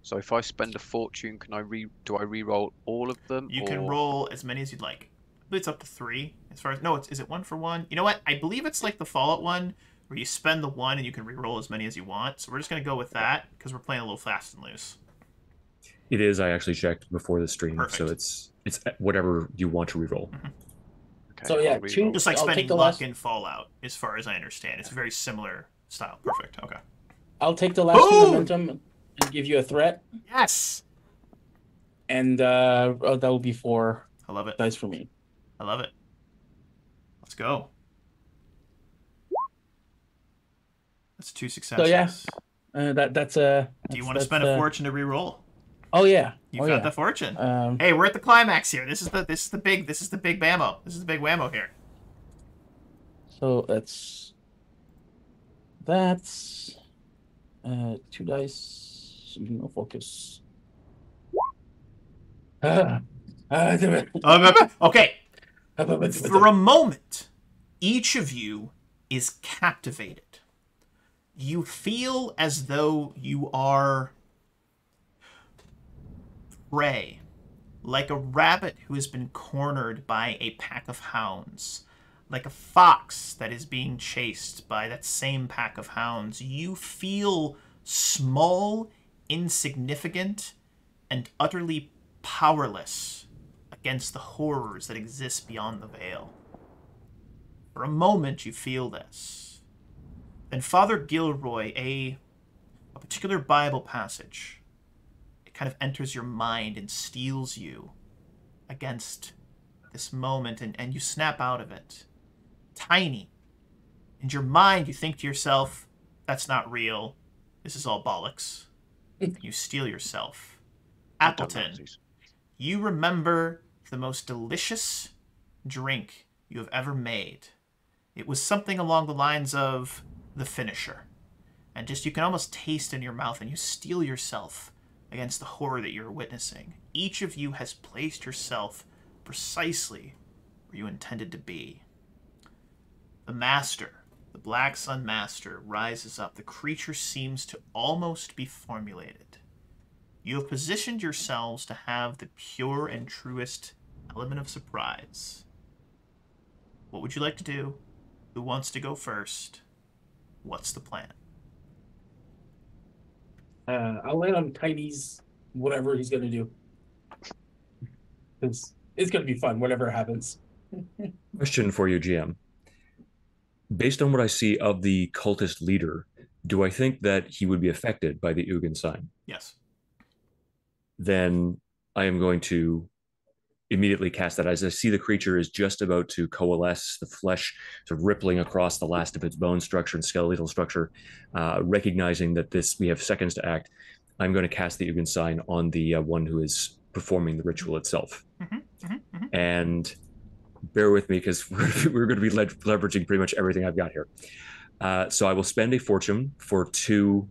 So if I spend a fortune, can I do I re-roll all of them? You can roll as many as you'd like. I believe it's up to 3. As far as is it 1 for 1? You know what? I believe it's like the Fallout one, where you spend the 1 and you can re-roll as many as you want. So we're just gonna go with that because we're playing a little fast and loose. It is. I actually checked before the stream, Perfect. so it's whatever you want to reroll. Okay, So yeah, I'll re-roll. Just like I'll spending take the luck last- in Fallout, as far as I understand. It's a very similar style. Perfect. Okay. I'll take the last 2 Boom! momentum and give you a threat, Yes. and that will be 4 I love it. dice for me. I love it. Let's go. That's 2 successes. So yeah, that's a. Do you want to spend a fortune to re-roll? Oh yeah. You've got the fortune. Um, Hey, we're at the climax here. This is the big bammo. This is the big whammo here. So that's 2 dice. No focus. Okay. For a moment, each of you is captivated. You feel as though you are prey, like a rabbit who has been cornered by a pack of hounds, like a fox that is being chased by that same pack of hounds. You feel small, insignificant, and utterly powerless against the horrors that exist beyond the veil. For a moment, you feel this. Then Father Gilroy, a particular Bible passage, it kind of enters your mind and steals you against this moment, and you snap out of it. Tiny. In your mind, you think to yourself, that's not real. This is all bollocks. You steel yourself. Appleton, you remember the most delicious drink you have ever made. It was something along the lines of the finisher. And just you can almost taste in your mouth, and you steel yourself against the horror that you're witnessing. Each of you has placed yourself precisely where you intended to be. The Master, the Black Sun Master, rises up. The creature seems to almost be formulated. You have positioned yourselves to have the pure and truest element of surprise. What would you like to do? Who wants to go first? What's the plan? I'll land on Tiny's whatever he's gonna do. It's gonna be fun, whatever happens. Question for you, GM. Based on what I see of the cultist leader, do I think that he would be affected by the Ugin sign? Yes. Then I am going to immediately cast that. As I see the creature is just about to coalesce, the flesh sort of rippling across the last of its bone structure and skeletal structure, recognizing that we have seconds to act, I'm going to cast the Ugin sign on the one who is performing the ritual itself. And bear with me because we're going to be leveraging pretty much everything I've got here. So I will spend a fortune for 2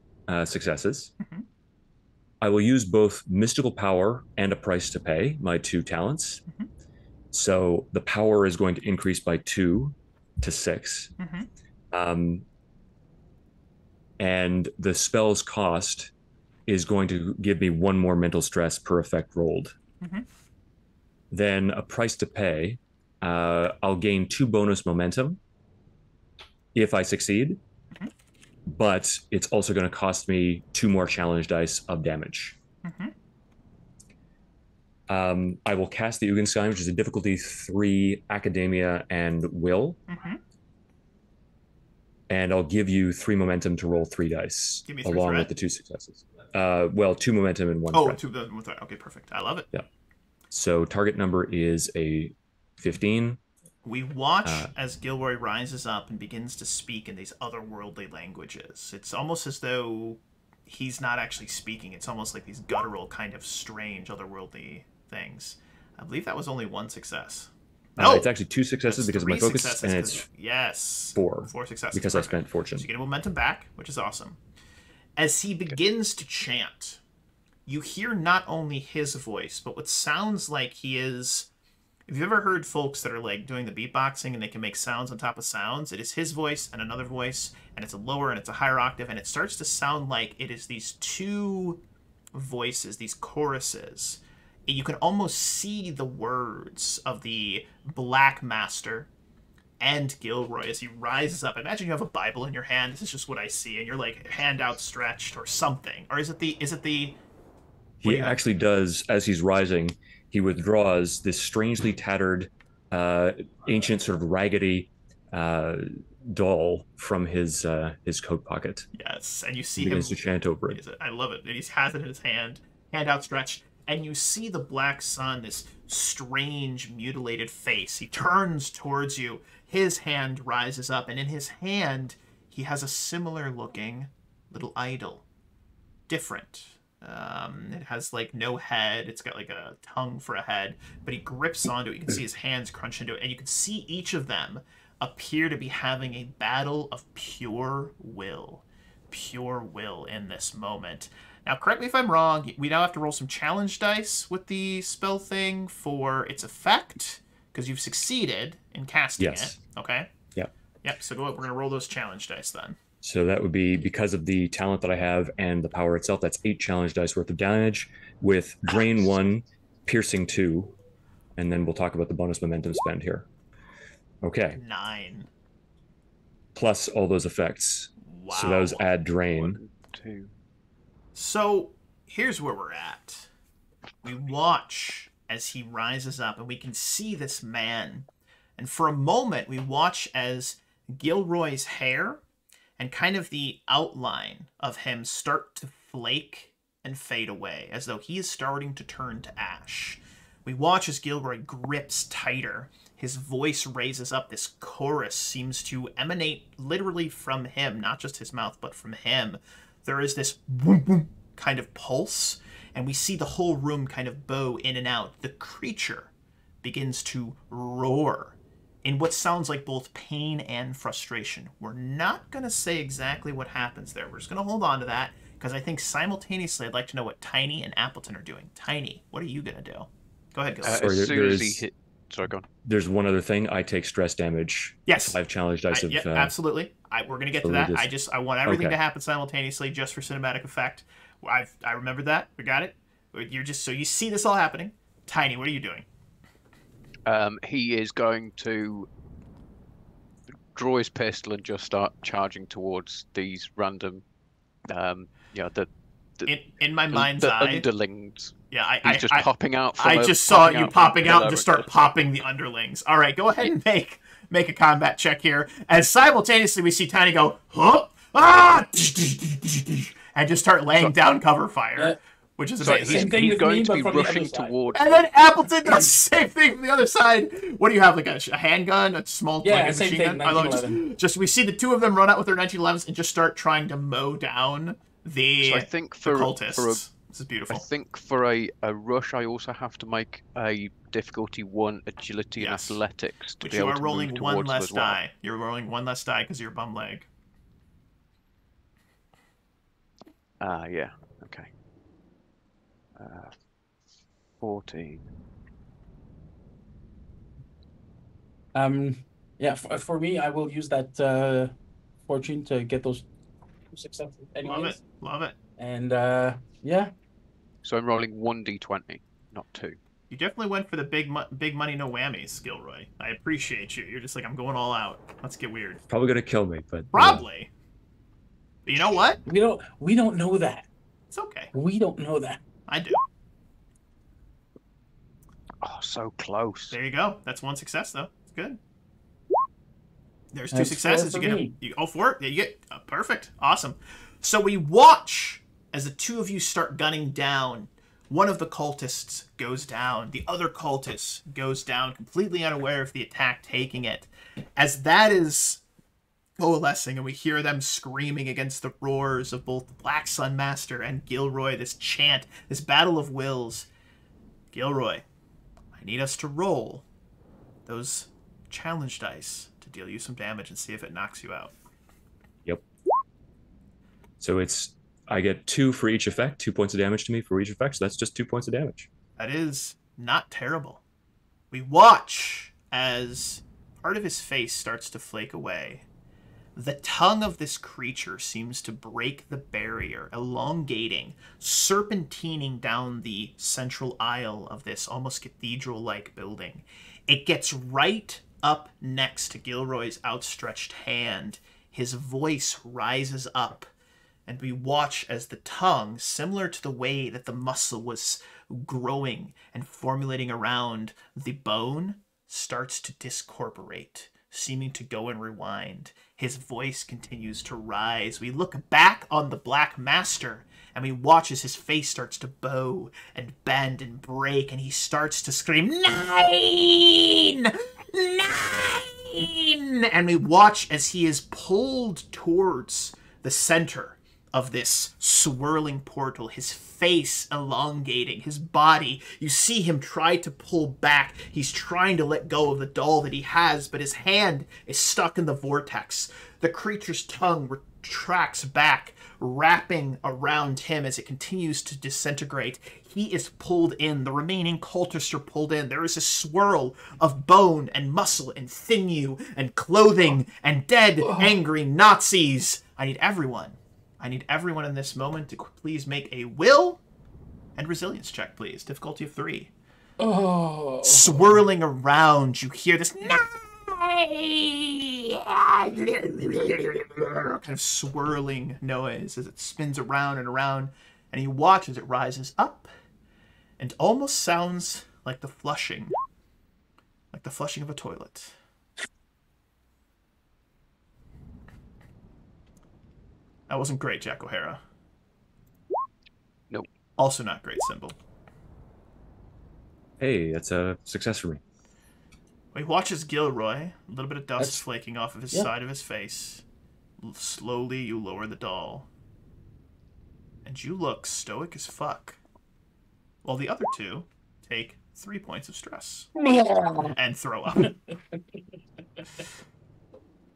successes. I will use both mystical power and a price to pay, my 2 talents. So the power is going to increase by 2 to 6. And the spell's cost is going to give me 1 more mental stress per effect rolled. Then a price to pay, I'll gain 2 bonus momentum if I succeed. But it's also going to cost me 2 more challenge dice of damage. I will cast the Ugin sign, which is a difficulty 3, Academia, and Will. And I'll give you 3 momentum to roll 3 dice, Give me 3 along threat. with the 2 successes. Well, 2 momentum and 1 Oh, threat. 2 with threat. Okay, perfect. I love it. Yeah. So target number is a 15. We watch as Gilroy rises up and begins to speak in these otherworldly languages. It's almost as though he's not actually speaking. It's almost like these guttural, kind of strange, otherworldly things. I believe that was only one success. It's actually 2 successes because of my focus, and it's yes, 4 successes because I spent fortune. So you get a momentum back, which is awesome. As he begins to chant, you hear not only his voice, but what sounds like he is... If you've ever heard folks that are like doing the beatboxing and they can make sounds on top of sounds, it is his voice and another voice, and it's a lower and it's a higher octave, and it starts to sound like it is these 2 voices, these choruses. You can almost see the words of the Black Master and Gilroy as he rises up. Imagine you have a Bible in your hand. This is just what I see, and you're like hand outstretched or something. Or is it the? He actually does, as he's rising, he withdraws this strangely tattered, ancient sort of raggedy doll from his coat pocket. Yes, and you see he him begins to chant over it. I love it. And he has it in his hand outstretched. And you see the Black Sun, this strange, mutilated face. He turns towards you. His hand rises up, and in his hand, he has a similar-looking little idol. Different. It has, like, no head. It's got, like, a tongue for a head. But he grips onto it. You can see his hands crunch into it. And you can see each of them appear to be having a battle of pure will. Pure will in this moment. Now, correct me if I'm wrong, we now have to roll some challenge dice with the spell thing for its effect, because you've succeeded in casting it. Okay? Yep. Yep, so we're going to roll those challenge dice then. So that would be, because of the talent that I have and the power itself, that's 8 challenge dice worth of damage, with Drain 1, Piercing 2, and then we'll talk about the bonus momentum spend here. Okay. 9. Plus all those effects. Wow. So those add Drain. 1, 2. So, here's where we're at. We watch as he rises up, and we can see this man. And for a moment, we watch as Gilroy's hair and kind of the outline of him start to flake and fade away, as though he is starting to turn to ash. We watch as Gilroy grips tighter. His voice raises up. This chorus seems to emanate literally from him, not just his mouth, but from him. There is this boom, boom kind of pulse, and we see the whole room kind of bow in and out. The creature begins to roar in what sounds like both pain and frustration. We're not going to say exactly what happens there. We're just going to hold on to that, because I think simultaneously I'd like to know what Tiny and Appleton are doing. Tiny, what are you going to do? Go ahead, Gil. As soon as he hit... Sorry, go on. There's one other thing. I take stress damage. Yes. 5 challenge dice of... Yeah, absolutely. We're going to get to that. I want everything to happen simultaneously just for cinematic effect. I remembered that. We got it. You're just... So you see this all happening. Tiny, what are you doing? He is going to draw his pistol and just start charging towards these random... in my mind's eye... underlings. Yeah, he's just popping out. I just saw you popping out and just start popping the underlings. All right, go ahead and make a combat check here. As simultaneously we see Tiny go, huh? Ah! And just start laying down cover fire, which is amazing. He's going to be rushing towards. And then Appleton does the same thing from the other side. What do you have, like a handgun, a small machine gun? I love it. Just we see the 2 of them run out with their 1911s and just start trying to mow down the cultists. This is beautiful. I think for a rush, I also have to make a difficulty 1 agility and athletics to be able to move towards one less as well. die. You're rolling 1 less die because of your bum leg. Yeah. Okay. 14. Yeah. For me, I will use that fortune to get those 2 successes. Anyways. Love it. And yeah. So I'm rolling 1d20, not 2. You definitely went for the big money, no whammies, Gilroy. I appreciate you. You're just like, I'm going all out. Let's get weird. Probably gonna kill me, but probably. But you know what? We don't know that. It's okay. We don't know that. I do. Oh, so close. There you go. That's 1 success though. It's good. There's 2 successes. You go for it. Yeah, you get perfect. Awesome. So we watch as the 2 of you start gunning down. One of the cultists goes down. The other cultist goes down, completely unaware of the attack taking it. As that is coalescing, and we hear them screaming against the roars of both the Black Sun Master and Gilroy, this chant, this battle of wills. Gilroy, I I need us to roll those challenge dice to deal you some damage and see if it knocks you out. Yep. So I get 2 for each effect, 2 points of damage to me for each effect, so that's just 2 points of damage. That is not terrible. We watch as part of his face starts to flake away. The tongue of this creature seems to break the barrier, elongating, serpentining down the central aisle of this almost cathedral-like building. It gets right up next to Gilroy's outstretched hand. His voice rises up, and we watch as the tongue, similar to the way that the muscle was growing and formulating around the bone, starts to discorporate, seeming to go and rewind. His voice continues to rise. We look back on the Black Master, and we watch as his face starts to bow and bend and break, and he starts to scream, 9! 9! And we watch as he is pulled towards the center of this swirling portal, his face elongating, his body. You see him try to pull back. He's trying to let go of the doll that he has, but his hand is stuck in the vortex. The creature's tongue retracts back, wrapping around him as it continues to disintegrate. He is pulled in. The remaining cultists are pulled in. There is a swirl of bone and muscle and sinew and clothing and dead, angry Nazis. I need everyone in this moment to please make a will and resilience check, please. Difficulty of 3. Oh. Swirling around, you hear this kind of swirling noise as it spins around and around, and you watch as it rises up and almost sounds like the flushing of a toilet. That wasn't great, Jack O'Hara. Nope. Also not great, Symbol. Hey, that's a success for me. He watches Gilroy, a little bit of dust flaking off of his side of his face. Slowly, you lower the doll. And you look stoic as fuck. While the other two take 3 points of stress. And throw up.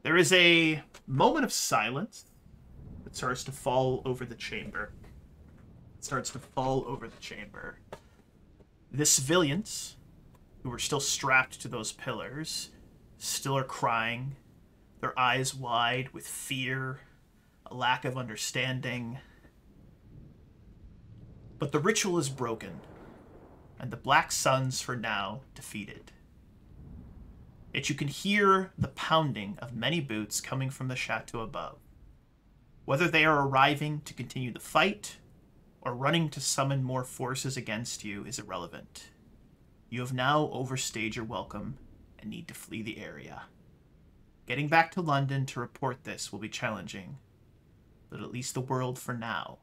There is a moment of silence that starts to fall over the chamber. The civilians, who are still strapped to those pillars, still are crying, their eyes wide with fear, a lack of understanding. But the ritual is broken, and the Black Suns, for now, defeated. Yet you can hear the pounding of many boots coming from the chateau above. Whether they are arriving to continue the fight, or running to summon more forces against you, is irrelevant. You have now overstayed your welcome and need to flee the area. Getting back to London to report this will be challenging, but at least the world, for now,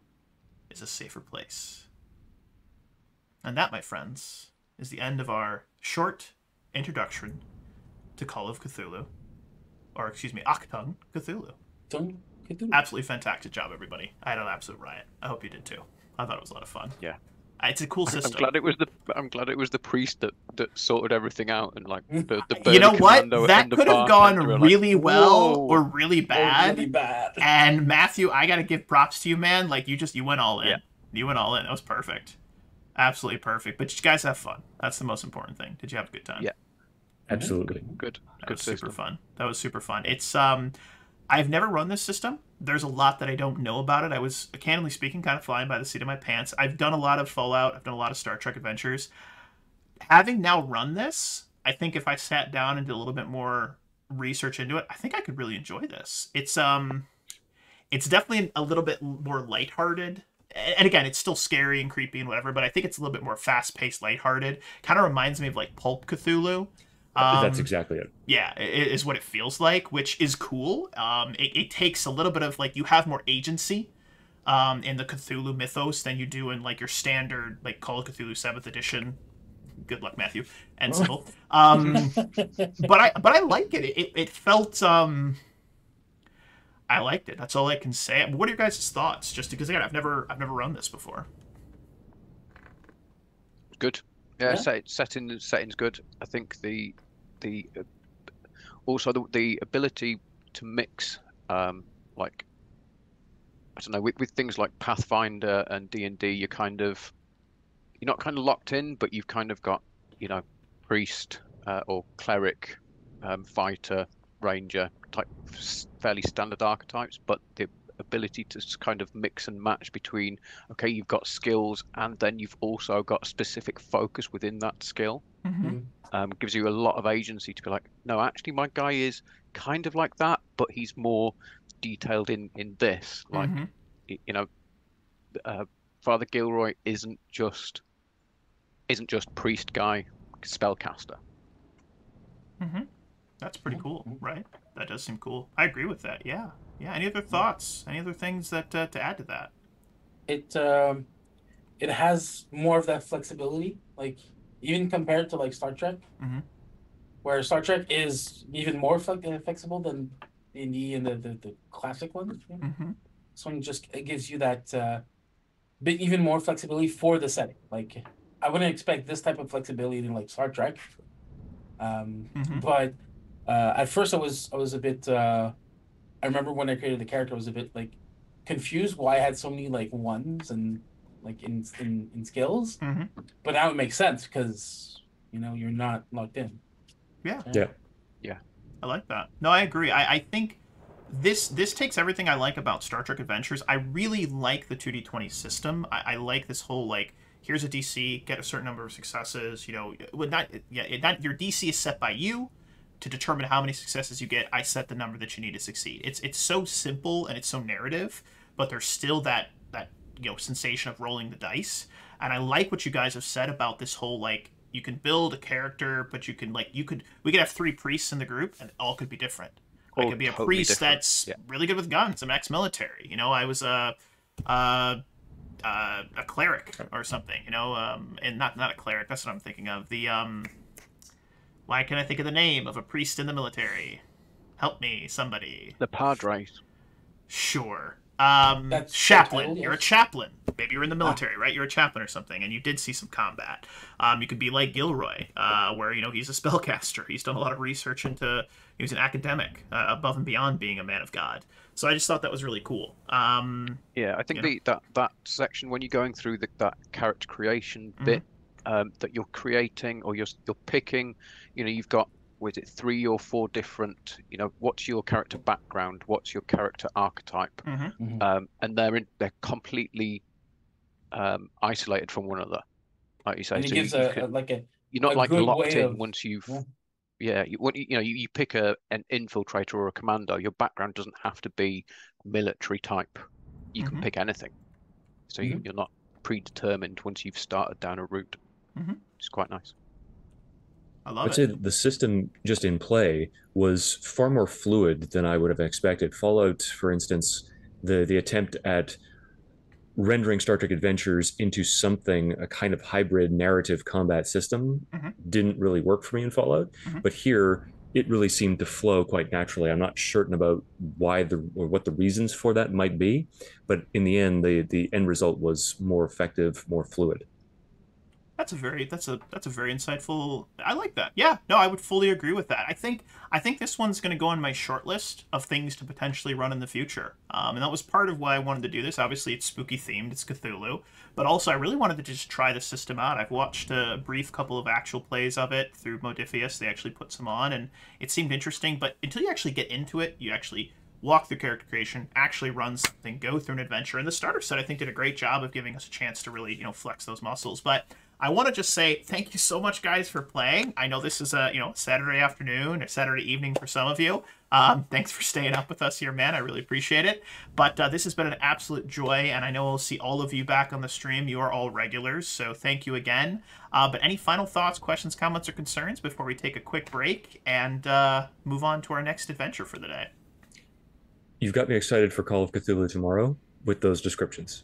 is a safer place. And that, my friends, is the end of our short introduction to Call of Cthulhu. Or, excuse me, Achtung, Cthulhu. Absolutely fantastic job, everybody. I had an absolute riot. I hope you did too. I thought it was a lot of fun. Yeah. It's a cool system. I'm glad it was the priest that sorted everything out, and like the you know what? commando That and the could have bartender gone are really like, well "Whoa." or really bad. Really bad. And Matthew, I gotta give props to you, man. Like you went all in. Yeah. You went all in. That was perfect. Absolutely perfect. But you guys have fun. That's the most important thing. Did you have a good time? Yeah. Absolutely. Good. That Good was super system. fun. That was super fun. It's I've never run this system. There's a lot that I don't know about it. I was, candidly speaking, kind of flying by the seat of my pants. I've done a lot of Fallout. I've done a lot of Star Trek Adventures. Having now run this, I think if I sat down and did a little bit more research into it, I think I could really enjoy this. It's definitely a little bit more lighthearted. And again, it's still scary and creepy and whatever, but I think it's a little bit more fast-paced, lighthearted. Kind of reminds me of like Pulp Cthulhu. That's exactly it. Yeah, it is what it feels like, which is cool. It takes a little bit of, like, you have more agency in the Cthulhu mythos than you do in, like, your standard, like, Call of Cthulhu 7th edition. Good luck, Matthew. And Sybil. But I like it. It felt, I liked it. That's all I can say. What are your guys' thoughts? Just because, again, I've never run this before. Good. Yeah, Yeah. setting's good. I think the also the ability to mix like I don't know with things like Pathfinder and D&D, you're not kind of locked in, but you've kind of got priest or cleric, fighter, ranger type fairly standard archetypes, but the ability to kind of mix and match between okay, you've got skills and then you've also got a specific focus within that skill. Gives you a lot of agency to be like, no, actually, my guy is kind of like that, but he's more detailed in this. Like, Father Gilroy isn't just priest guy, spellcaster. That's pretty cool, right? That does seem cool. I agree with that. Yeah. Any other thoughts? Any other things that to add to that? It has more of that flexibility, like even compared to like Star Trek, where Star Trek is even more flexible than D&D and the classic ones. This one it gives you that bit even more flexibility for the setting. Like I wouldn't expect this type of flexibility in like Star Trek. But at first I was a bit I remember when I created the character I was a bit like confused why I had so many like ones and like in skills. But now it makes sense because you're not locked in. Yeah. I like that. No, I agree. I think this takes everything I like about Star Trek Adventures. I really like the 2d20 system. I like this whole like here's a DC, get a certain number of successes. Your DC is set by you to determine how many successes you get. I set the number that you need to succeed. It's so simple and it's so narrative, but there's still that sensation of rolling the dice. And I like what you guys have said about this whole like you can build a character, but we could have 3 priests in the group and all could be different. I could be a totally priest different. that's really good with guns. I'm ex-military. I was a cleric or something. And not a cleric. That's what I'm thinking of. The why can't I think of the name of a priest in the military? Help me, somebody. The Padres. Sure. That's chaplain. title, You're a yes. chaplain. Maybe you're in the military, right? You're a chaplain or something, and you did see some combat. You could be like Gilroy, where he's a spellcaster. He's done a lot of research into. He was an academic, above and beyond being a man of God. So I just thought that was really cool. Yeah, I think that section when you're going through that character creation bit that you're creating or you're picking, you've got. Was it 3 or 4 different? What's your character background? What's your character archetype? And they're completely isolated from one another, like you say. And it So gives you're not a like good locked way in of- once you've. Yeah. You pick an infiltrator or a commando. Your background doesn't have to be military type. You can pick anything. So you're not predetermined once you've started down a route. It's quite nice. I love I'd it. say the system just in play was far more fluid than I would have expected. Fallout, for instance, the attempt at rendering Star Trek Adventures into something, a kind of hybrid narrative combat system, didn't really work for me in Fallout. But here, it really seemed to flow quite naturally. I'm not certain about why or what the reasons for that might be, but in the end, the end result was more effective, more fluid. That's a very insightful. I like that. Yeah, no, I would fully agree with that. I think this one's going to go on my short list of things to potentially run in the future. And that was part of why I wanted to do this. Obviously, it's spooky themed. It's Cthulhu, but also I really wanted to just try the system out. I've watched a brief couple of actual plays of it through Modifius. They actually put some on, and it seemed interesting. But until you actually get into it, you actually walk through character creation, actually run something, go through an adventure. And the starter set, I think, did a great job of giving us a chance to really, flex those muscles. But I want to just say thank you so much, guys, for playing. I know this is a Saturday afternoon or Saturday evening for some of you. Thanks for staying up with us here, man. I really appreciate it. But this has been an absolute joy, and I know I'll see all of you back on the stream. You are all regulars, so thank you again. But any final thoughts, questions, comments, or concerns before we take a quick break and move on to our next adventure for the day? You've got me excited for Call of Cthulhu tomorrow with those descriptions.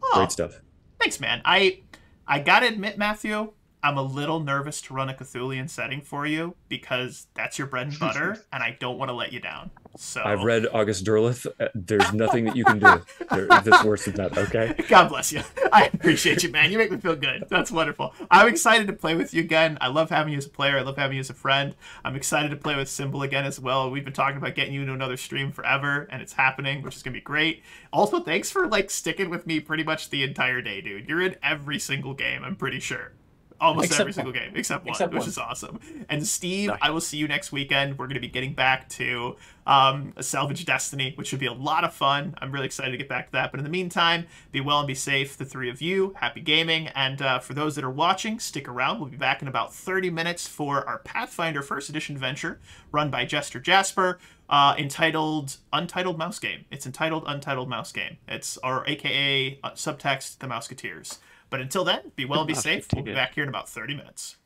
Oh, Great stuff. Thanks, man. I gotta admit, Matthew, I'm a little nervous to run a Cthulian setting for you because that's your bread and butter, and I don't want to let you down. So I've read August Derleth. There's nothing that you can do that's worse than that, okay? God bless you. I appreciate you, man. You make me feel good. That's wonderful. I'm excited to play with you again. I love having you as a player. I love having you as a friend. I'm excited to play with Symbol again as well. We've been talking about getting you into another stream forever, and it's happening, which is going to be great. Also, thanks for, like, sticking with me pretty much the entire day, dude. You're in every single game, I'm pretty sure. Almost every single game, except one, which is awesome. And Steve, Nice. I will see you next weekend. We're going to be getting back to a Salvage Destiny, which should be a lot of fun. I'm really excited to get back to that. But in the meantime, be well and be safe, the three of you. Happy gaming. And for those that are watching, stick around. We'll be back in about 30 minutes for our Pathfinder First Edition adventure run by Jester Jasper, entitled Untitled Mouse Game. It's entitled Untitled Mouse Game. It's our AKA subtext, The Mouseketeers. But until then, be well and be safe. We'll be back here in about 30 minutes.